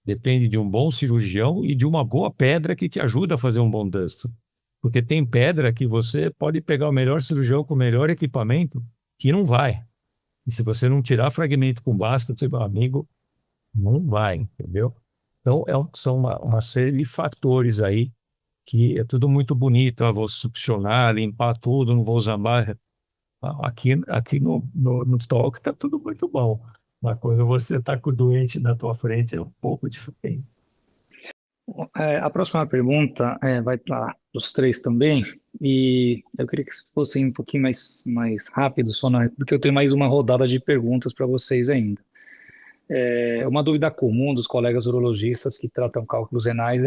Depende de um bom cirurgião e de uma boa pedra que te ajuda a fazer um bom dust. Porque tem pedra que você pode pegar o melhor cirurgião com o melhor equipamento que não vai. E se você não tirar fragmento com basta, seu amigo, não vai, entendeu? Então, são uma série de fatores aí que é tudo muito bonito. Eu vou succionar, limpar tudo, não vou usar mais. Aqui no talk está tudo muito bom. Mas quando você está com o doente na tua frente, é um pouco diferente. A próxima pergunta vai para os três também, e eu queria que fossem um pouquinho mais rápido, porque eu tenho mais uma rodada de perguntas para vocês ainda. Uma dúvida comum dos colegas urologistas que tratam cálculos renais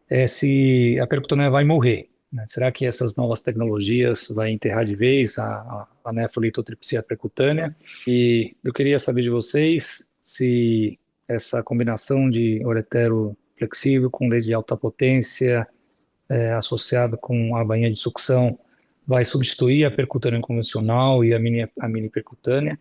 é se a percutânea vai morrer, né? Será que essas novas tecnologias vai enterrar de vez a nefrolitotripsia percutânea? E eu queria saber de vocês se essa combinação de uretero flexível com leite de alta potência associado com a bainha de sucção vai substituir a percutânea convencional e a mini percutânea,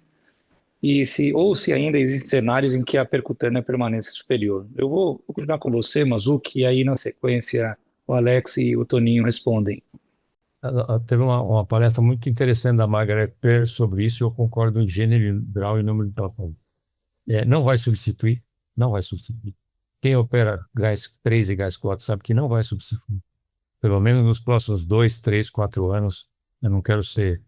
e se ainda existem cenários em que a percutânea permanece superior. Eu vou continuar com você, Mazzucchi, e aí na sequência o Alex e o Toninho respondem. Teve uma palestra muito interessante da Margaret Peer sobre isso, e eu concordo em gênero, grau e número de tópico. Não vai substituir, não vai substituir. Quem opera gás 3 e gás 4 sabe que não vai substituir. Pelo menos nos próximos 2, 3, 4 anos. Eu não quero ser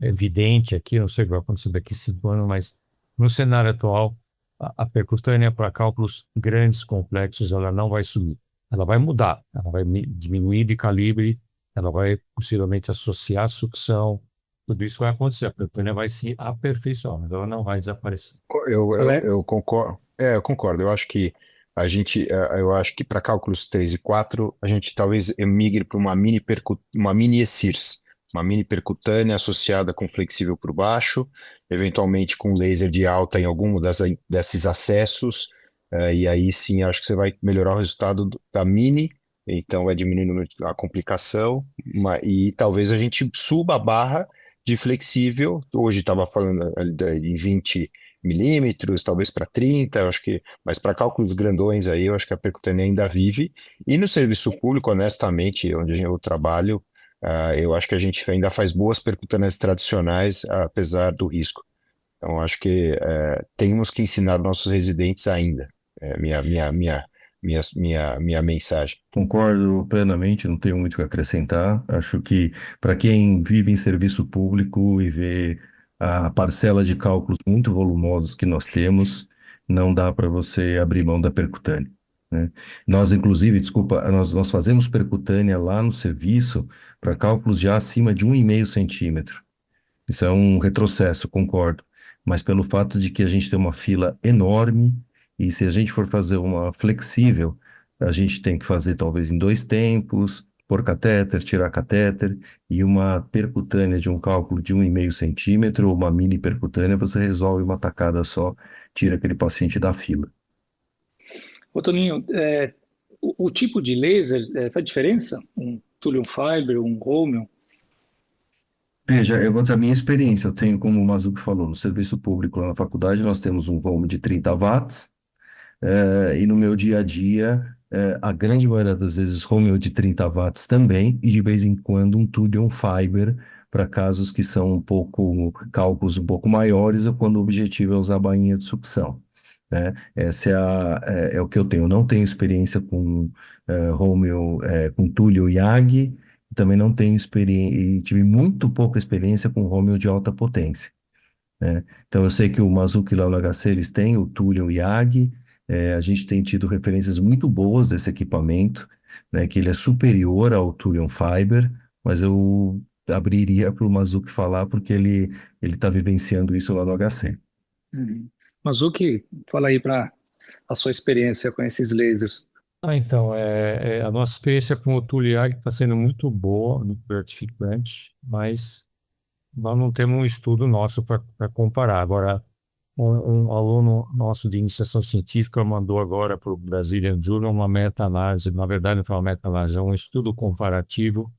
evidente aqui, não sei o que vai acontecer daqui a 5 anos, mas no cenário atual, a percutânea para cálculos grandes, complexos, ela não vai subir. Ela vai mudar, ela vai diminuir de calibre, ela vai possivelmente associar a sucção, tudo isso vai acontecer. A percutânea vai se aperfeiçoar, mas ela não vai desaparecer. Eu concordo. Eu concordo. Eu acho que para cálculos 3 e 4, a gente talvez migre para uma mini ESIRS, uma mini percutânea associada com flexível por baixo, eventualmente com laser de alta em algum desses acessos, e aí sim acho que você vai melhorar o resultado da mini, então vai diminuindo a complicação, e talvez a gente suba a barra de flexível. Hoje estava falando em 20 milímetros, talvez para 30, eu acho que, mas para cálculos grandões aí, eu acho que a percutânea ainda vive. E no serviço público, honestamente, onde eu trabalho, eu acho que a gente ainda faz boas percutâneas tradicionais, apesar do risco. Então, acho que temos que ensinar nossos residentes ainda. Minha mensagem. Concordo plenamente, não tenho muito o que acrescentar. Acho que para quem vive em serviço público e vê a parcela de cálculos muito volumosos que nós temos, não dá para você abrir mão da percutânea, né? Nós, inclusive, desculpa, nós fazemos percutânea lá no serviço para cálculos já acima de 1,5 centímetro. Isso é um retrocesso, concordo. Mas pelo fato de que a gente tem uma fila enorme, e se a gente for fazer uma flexível, a gente tem que fazer talvez em 2 tempos, pôr catéter, tirar catéter, e uma percutânea de um cálculo de 1,5 centímetro, ou uma mini percutânea, você resolve uma tacada só, tira aquele paciente da fila. Ô Toninho, o tipo de laser faz diferença? Um thulium fiber, um Romium? Veja, eu vou dizer a minha experiência. Eu tenho, como o Mazzucchi falou, no serviço público lá na faculdade, nós temos um home de 30 watts, e no meu dia a dia, a grande maioria das vezes, home de 30 watts também, e de vez em quando um thulium fiber, para casos que são cálculos um pouco maiores, ou quando o objetivo é usar a bainha de sucção, né? Essa é o que eu tenho. Eu não tenho experiência com com túlio YAG, também não tenho experiência, e tive muito pouca experiência com Romeo de alta potência, né? Então eu sei que o Mazzucchi lá no HC eles têm o Thulium YAG, a gente tem tido referências muito boas desse equipamento, né, que ele é superior ao Thulium Fiber, mas eu abriria para o Mazzucchi falar porque ele está vivenciando isso lá no HC. Mazzucchi, fala aí para a sua experiência com esses lasers. Então, a nossa experiência com o Thulium está sendo muito boa, muito gratificante, mas nós não temos um estudo nosso para comparar. Agora, um aluno nosso de iniciação científica mandou agora para o Brazilian Journal uma meta-análise, na verdade não foi uma meta-análise, é um estudo comparativo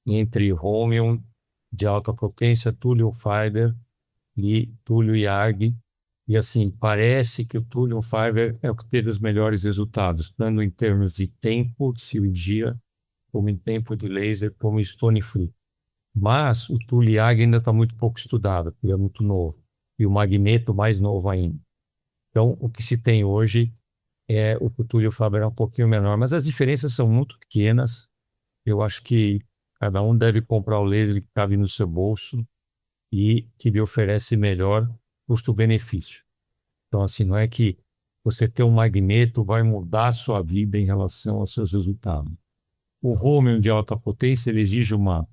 entre Romium de alta potência, Thulium Fiber e Thulium YAG E assim, parece que o Thulium Fiber é o que teve os melhores resultados, tanto em termos de tempo de cirurgia, como em tempo de laser, como em stone free. Mas o Thuliag ainda está muito pouco estudado, porque é muito novo. E o magneto mais novo ainda. Então, o que se tem hoje é o Thulium Fiber é um pouquinho menor, mas as diferenças são muito pequenas. Eu acho que cada um deve comprar o laser que cabe no seu bolso e que lhe oferece melhor custo-benefício. Então, assim, não é que você ter um magneto vai mudar a sua vida em relação aos seus resultados. O Romium de alta potência ele exige uma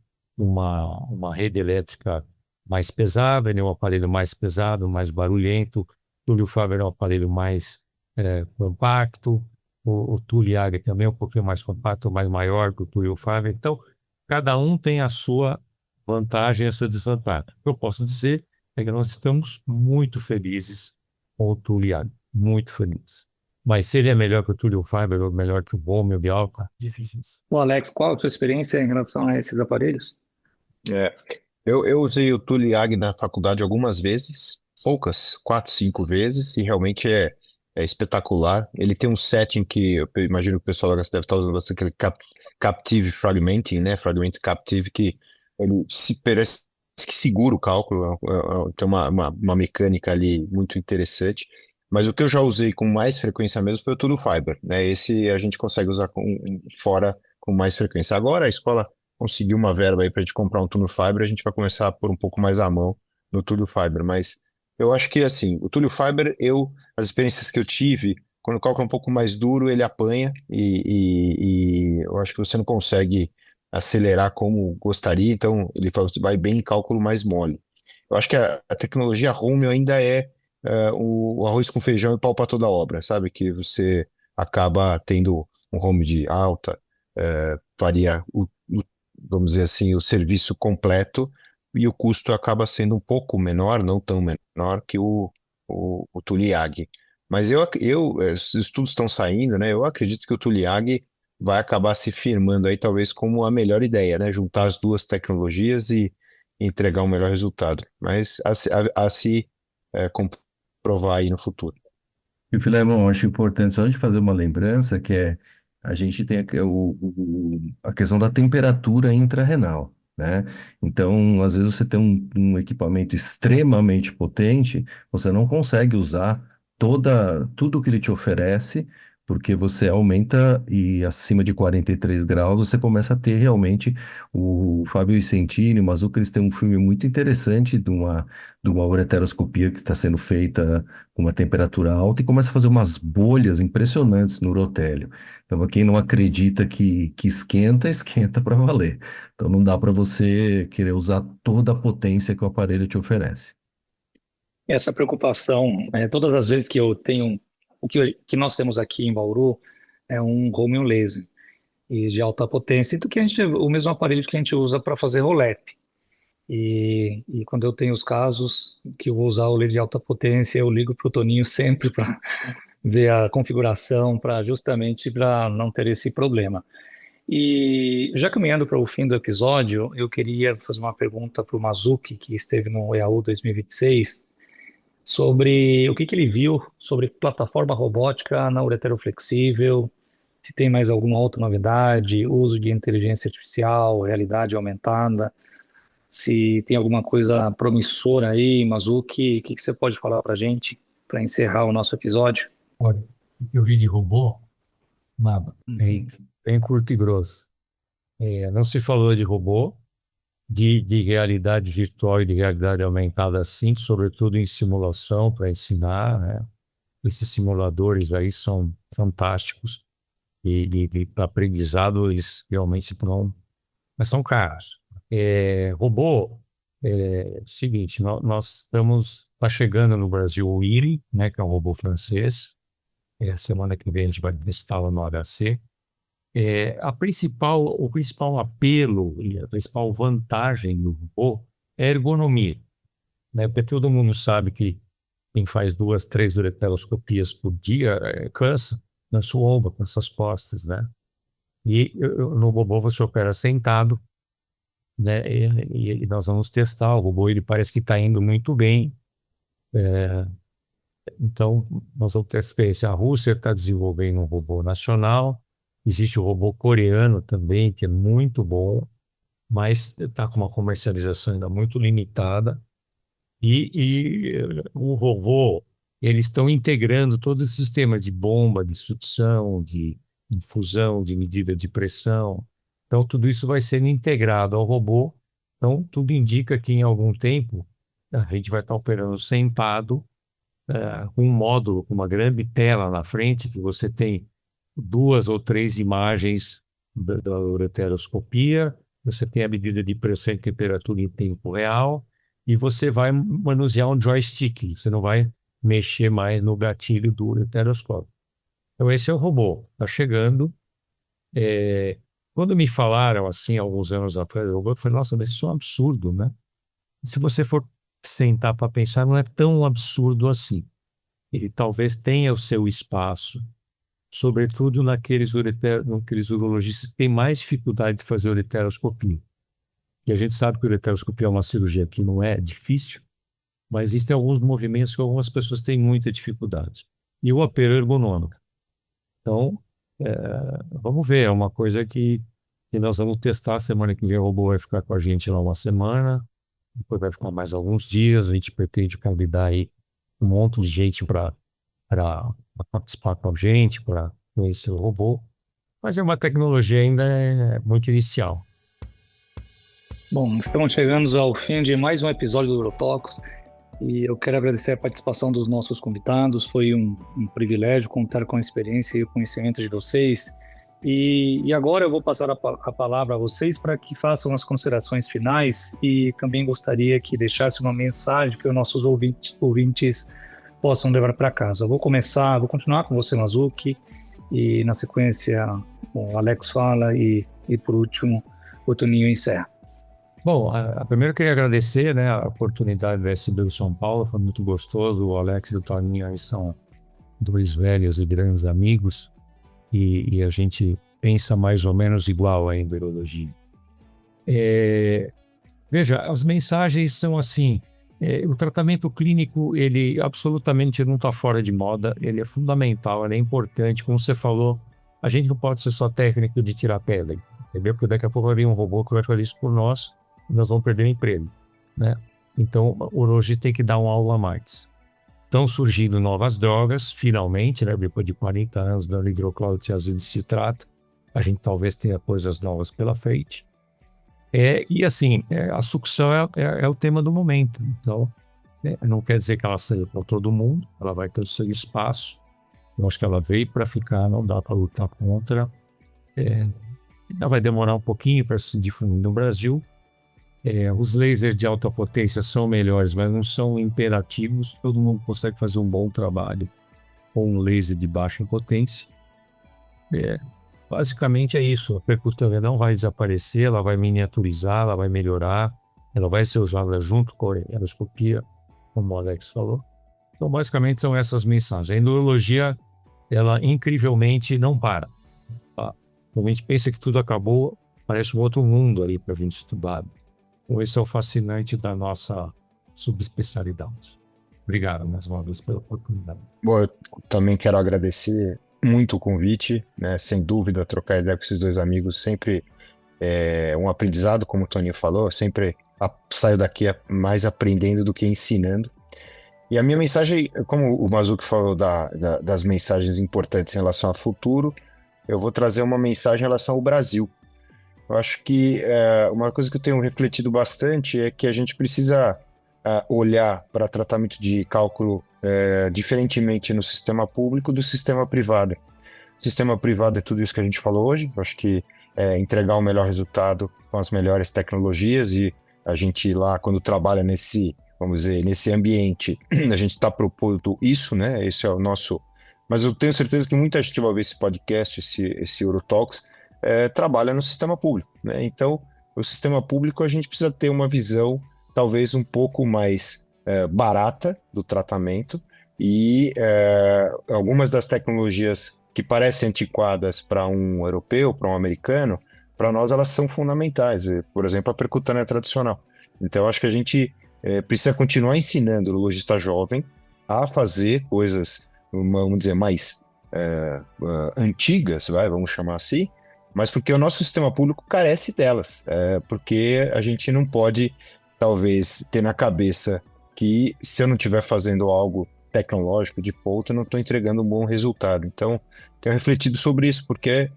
rede elétrica mais pesada, ele é um aparelho mais pesado, mais barulhento. O Túlio Faber é um aparelho mais compacto. O Thuliag também é um pouquinho mais compacto, mais maior que o Túlio Faber. Então, cada um tem a sua vantagem e a sua desvantagem. O que eu posso dizer é que nós estamos muito felizes com o Thuliag, muito felizes. Mas se ele é melhor que o Thulium Fiber ou melhor que o Romium de alta, difícil. Bom, Alex, qual a sua experiência em relação a esses aparelhos? É, eu usei o Thuliag na faculdade algumas vezes, poucas, 4, 5 vezes, e realmente é espetacular. Ele tem um setting que eu imagino que o pessoal agora deve estar usando bastante, aquele Captive Fragmenting, né? Fragment Captive, que ele parece que segura o cálculo, tem uma mecânica ali muito interessante. Mas o que eu já usei com mais frequência mesmo foi o Thulium Fiber, né? Esse a gente consegue usar fora com mais frequência. Agora a escola conseguir uma verba aí para a gente comprar um Túnel Fiber, a gente vai começar a pôr um pouco mais à mão no Túnel Fiber. Mas eu acho que, assim, o Túnel Fiber, as experiências que eu tive, quando o cálculo é um pouco mais duro, ele apanha e eu acho que você não consegue acelerar como gostaria, então ele vai bem em cálculo mais mole. Eu acho que a tecnologia Romium ainda o arroz com feijão e pau para toda obra, sabe? Que você acaba tendo um home de alta, faria vamos dizer assim, o serviço completo e o custo acaba sendo um pouco menor, não tão menor que o Thuliag. Mas os estudos estão saindo, né? Eu acredito que o Thuliag vai acabar se firmando aí talvez como a melhor ideia, né? Juntar as duas tecnologias e entregar um melhor resultado. Mas a se comprovar aí no futuro. E, Filemão, acho importante só a gente fazer uma lembrança que a gente tem a questão da temperatura intrarrenal, né? Então, às vezes você tem um equipamento extremamente potente, você não consegue usar tudo que ele te oferece, porque você aumenta e acima de 43 graus você começa a ter realmente o Fábio Vicentini, o Mazzucchi, eles têm um filme muito interessante de uma ureteroscopia que está sendo feita com uma temperatura alta e começa a fazer umas bolhas impressionantes no urotélio. Então, quem não acredita que esquenta, esquenta para valer. Então, não dá para você querer usar toda a potência que o aparelho te oferece. Essa preocupação, todas as vezes que eu tenho, que nós temos aqui em Bauru, é um Romium Laser e de alta potência, então o mesmo aparelho que a gente usa para fazer rolep. E quando eu tenho os casos que eu vou usar o laser de alta potência, eu ligo para o Toninho sempre para ver a configuração, justamente para não ter esse problema. E já caminhando para o fim do episódio, eu queria fazer uma pergunta para o Mazzucchi, que esteve no EAU 2026, sobre o que ele viu sobre plataforma robótica na ureteroflexível, se tem mais alguma outra novidade, uso de inteligência artificial, realidade aumentada, se tem alguma coisa promissora aí, Mazzucchi, o que você pode falar para a gente para encerrar o nosso episódio? Olha, o que eu vi de robô, nada. Bem curto e grosso. Não se falou de robô, de realidade virtual e de realidade aumentada, sim, sobretudo em simulação para ensinar, né? Esses simuladores aí são fantásticos e para aprendizado eles realmente não, mas são caros. Robô, seguinte, nós está chegando no Brasil o IRI, né, que é um robô francês. Semana que vem a gente vai testá-lo no HC. O principal apelo e a principal vantagem do robô é a ergonomia, né? Porque todo mundo sabe que quem faz 2, 3 ureteroscopias por dia cansa na sua ombro, com essas costas, né? E no robô você opera sentado, né? E nós vamos testar o robô, ele parece que está indo muito bem. Então, nós vamos ter essa experiência. A Rússia está desenvolvendo um robô nacional, existe o robô coreano também, que é muito bom, mas está com uma comercialização ainda muito limitada. E o robô, eles estão integrando todos os sistemas de bomba, de sucção, de infusão, de medida de pressão. Então, tudo isso vai sendo integrado ao robô. Então, tudo indica que em algum tempo a gente vai estar operando sentado, com um módulo, com uma grande tela na frente, que você tem 2 ou 3 imagens da ureteroscopia, você tem a medida de pressão e temperatura em tempo real, e você vai manusear um joystick, você não vai mexer mais no gatilho do ureteroscópio. Então esse é o robô, está chegando. Quando me falaram assim, alguns anos atrás, eu falei, nossa, mas isso é um absurdo, né? Se você for sentar para pensar, não é tão absurdo assim. Ele talvez tenha o seu espaço, sobretudo naqueles urologistas que têm mais dificuldade de fazer ureteroscopia. E a gente sabe que a ureteroscopia é uma cirurgia que não é difícil, mas existem alguns movimentos que algumas pessoas têm muita dificuldade. E o apelo ergonômico. Então, vamos ver, é uma coisa que nós vamos testar. Semana que vem o robô vai ficar com a gente lá uma semana, depois vai ficar mais alguns dias. A gente pretende convidar aí um monte de gente para participar com a gente, para conhecer o robô. Mas é uma tecnologia ainda muito inicial. Bom, estamos chegando ao fim de mais um episódio do Eurotalks e eu quero agradecer a participação dos nossos convidados. Foi um privilégio contar com a experiência e o conhecimento de vocês. E agora eu vou passar a palavra a vocês para que façam as considerações finais e também gostaria que deixasse uma mensagem que os nossos ouvintes possam levar para casa. Vou continuar com você, Mazzucchi, e na sequência o Alex fala e por último o Toninho encerra. Bom, primeiro eu queria agradecer, né, a oportunidade da SBU São Paulo, foi muito gostoso. O Alex e o Toninho aí são 2 velhos e grandes amigos e a gente pensa mais ou menos igual aí em urologia. Veja, as mensagens são assim, o tratamento clínico, ele absolutamente não está fora de moda, ele é fundamental, ele é importante. Como você falou, a gente não pode ser só técnico de tirar pele, entendeu? Porque daqui a pouco vai vir um robô que vai fazer isso por nós, nós vamos perder o emprego, né? Então, o urologista tem que dar uma aula a mais. Estão surgindo novas drogas, finalmente, né? Depois de 40 anos da hidroclorotiazida de citrato, a gente talvez tenha coisas novas pela frente. E assim, a sucção é o tema do momento. Então, não quer dizer que ela seja para todo mundo, ela vai ter o seu espaço. Eu acho que ela veio para ficar, não dá para lutar contra. Ainda vai demorar um pouquinho para se difundir no Brasil. Os lasers de alta potência são melhores, mas não são imperativos. Todo mundo consegue fazer um bom trabalho com um laser de baixa potência. Basicamente é isso. A percutânea não vai desaparecer, ela vai miniaturizar, ela vai melhorar, ela vai ser usada junto com a ureteroscopia, como o Alex falou. Então, basicamente são essas mensagens. A endurologia, ela incrivelmente não para. Tá? Quando a gente pensa que tudo acabou, parece um outro mundo ali para a gente estudar. Então, esse é o fascinante da nossa subespecialidade. Obrigado mais uma vez pela oportunidade. Bom, eu também quero agradecer muito o convite, né? Sem dúvida, trocar ideia com esses 2 amigos sempre é um aprendizado, como o Toninho falou. Sempre saio daqui mais aprendendo do que ensinando. E a minha mensagem, como o Mazzucchi falou das mensagens importantes em relação ao futuro, eu vou trazer uma mensagem em relação ao Brasil. Eu acho que uma coisa que eu tenho refletido bastante é que a gente precisa olhar para tratamento de cálculo diferentemente no sistema público do sistema privado. O sistema privado é tudo isso que a gente falou hoje. Eu acho que entregar o melhor resultado com as melhores tecnologias, e a gente lá, quando trabalha nesse ambiente, a gente está propondo isso, né? Esse é o nosso... Mas eu tenho certeza que muita gente vai ver esse podcast, esse Eurotalks, trabalha no sistema público, né? Então, o sistema público, a gente precisa ter uma visão talvez um pouco mais barata do tratamento, e algumas das tecnologias que parecem antiquadas para um europeu, para um americano, para nós elas são fundamentais. Por exemplo, a percutânea tradicional. Então, acho que a gente precisa continuar ensinando o urologista jovem a fazer coisas, vamos dizer, mais antigas, vamos chamar assim, mas porque o nosso sistema público carece delas, porque a gente não pode, talvez, ter na cabeça que se eu não estiver fazendo algo tecnológico de ponta, eu não estou entregando um bom resultado. Então, tenho refletido sobre isso, porque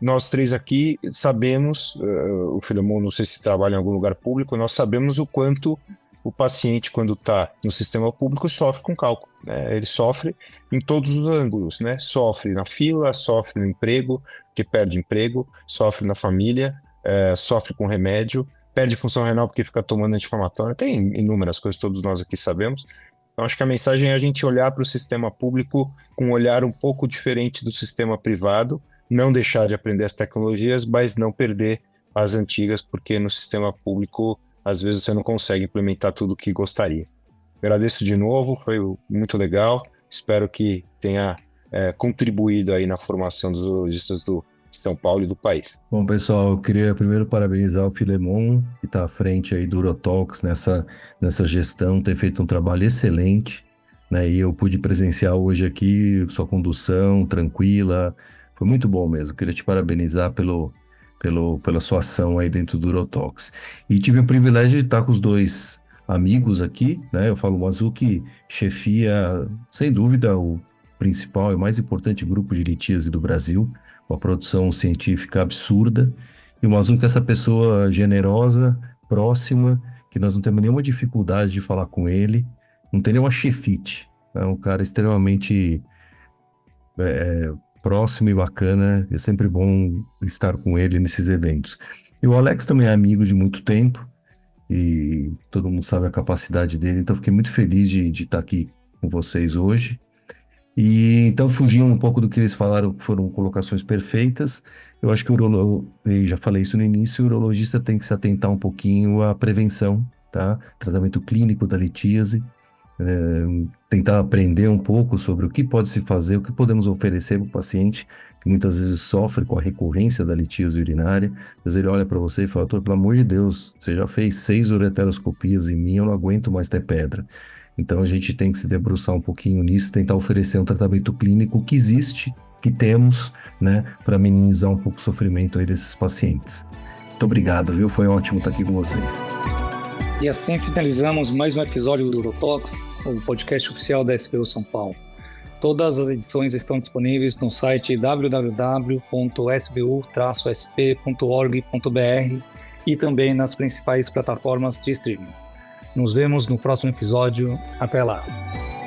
nós três aqui sabemos, o Filemon, não sei se trabalha em algum lugar público, nós sabemos o quanto o paciente, quando está no sistema público, sofre com cálculo, né? Ele sofre em todos os ângulos, né? Sofre na fila, sofre no emprego, que perde emprego, sofre na família, sofre com remédio, perde função renal porque fica tomando anti-inflamatório, tem inúmeras coisas, todos nós aqui sabemos. Então, acho que a mensagem é a gente olhar para o sistema público com um olhar um pouco diferente do sistema privado, não deixar de aprender as tecnologias, mas não perder as antigas, porque no sistema público, às vezes, você não consegue implementar tudo o que gostaria. Agradeço de novo, foi muito legal, espero que tenha contribuído aí na formação dos urologistas do São Paulo e do país. Bom, pessoal, eu queria primeiro parabenizar o Filemon, que está à frente aí do Urotox nessa gestão, tem feito um trabalho excelente, né? E eu pude presenciar hoje aqui sua condução tranquila, foi muito bom mesmo. Queria te parabenizar pela sua ação aí dentro do Urotox. E tive o privilégio de estar com os dois amigos aqui, né? Eu falo, o Mazuki chefia, sem dúvida, o principal e mais importante grupo de litíase do Brasil, uma produção científica absurda, e o Mazuki é essa pessoa generosa, próxima, que nós não temos nenhuma dificuldade de falar com ele, não tem nenhuma chefite, é um cara extremamente próximo e bacana, é sempre bom estar com ele nesses eventos. E o Alex também é amigo de muito tempo, e todo mundo sabe a capacidade dele, então fiquei muito feliz de estar aqui com vocês hoje. E então, fugindo um pouco do que eles falaram, que foram colocações perfeitas, eu acho que já falei isso no início, o urologista tem que se atentar um pouquinho à prevenção, tá? Tratamento clínico da litíase, tentar aprender um pouco sobre o que pode se fazer, o que podemos oferecer para o paciente, que muitas vezes sofre com a recorrência da litíase urinária. Às vezes ele olha para você e fala, doutor, pelo amor de Deus, você já fez 6 ureteroscopias em mim, eu não aguento mais ter pedra. Então a gente tem que se debruçar um pouquinho nisso, tentar oferecer um tratamento clínico que existe, que temos, né, para minimizar um pouco o sofrimento aí desses pacientes. Muito obrigado, viu? Foi ótimo estar aqui com vocês. E assim finalizamos mais um episódio do Urotox, o podcast oficial da SBU São Paulo. Todas as edições estão disponíveis no site www.sbu-sp.org.br e também nas principais plataformas de streaming. Nos vemos no próximo episódio. Até lá!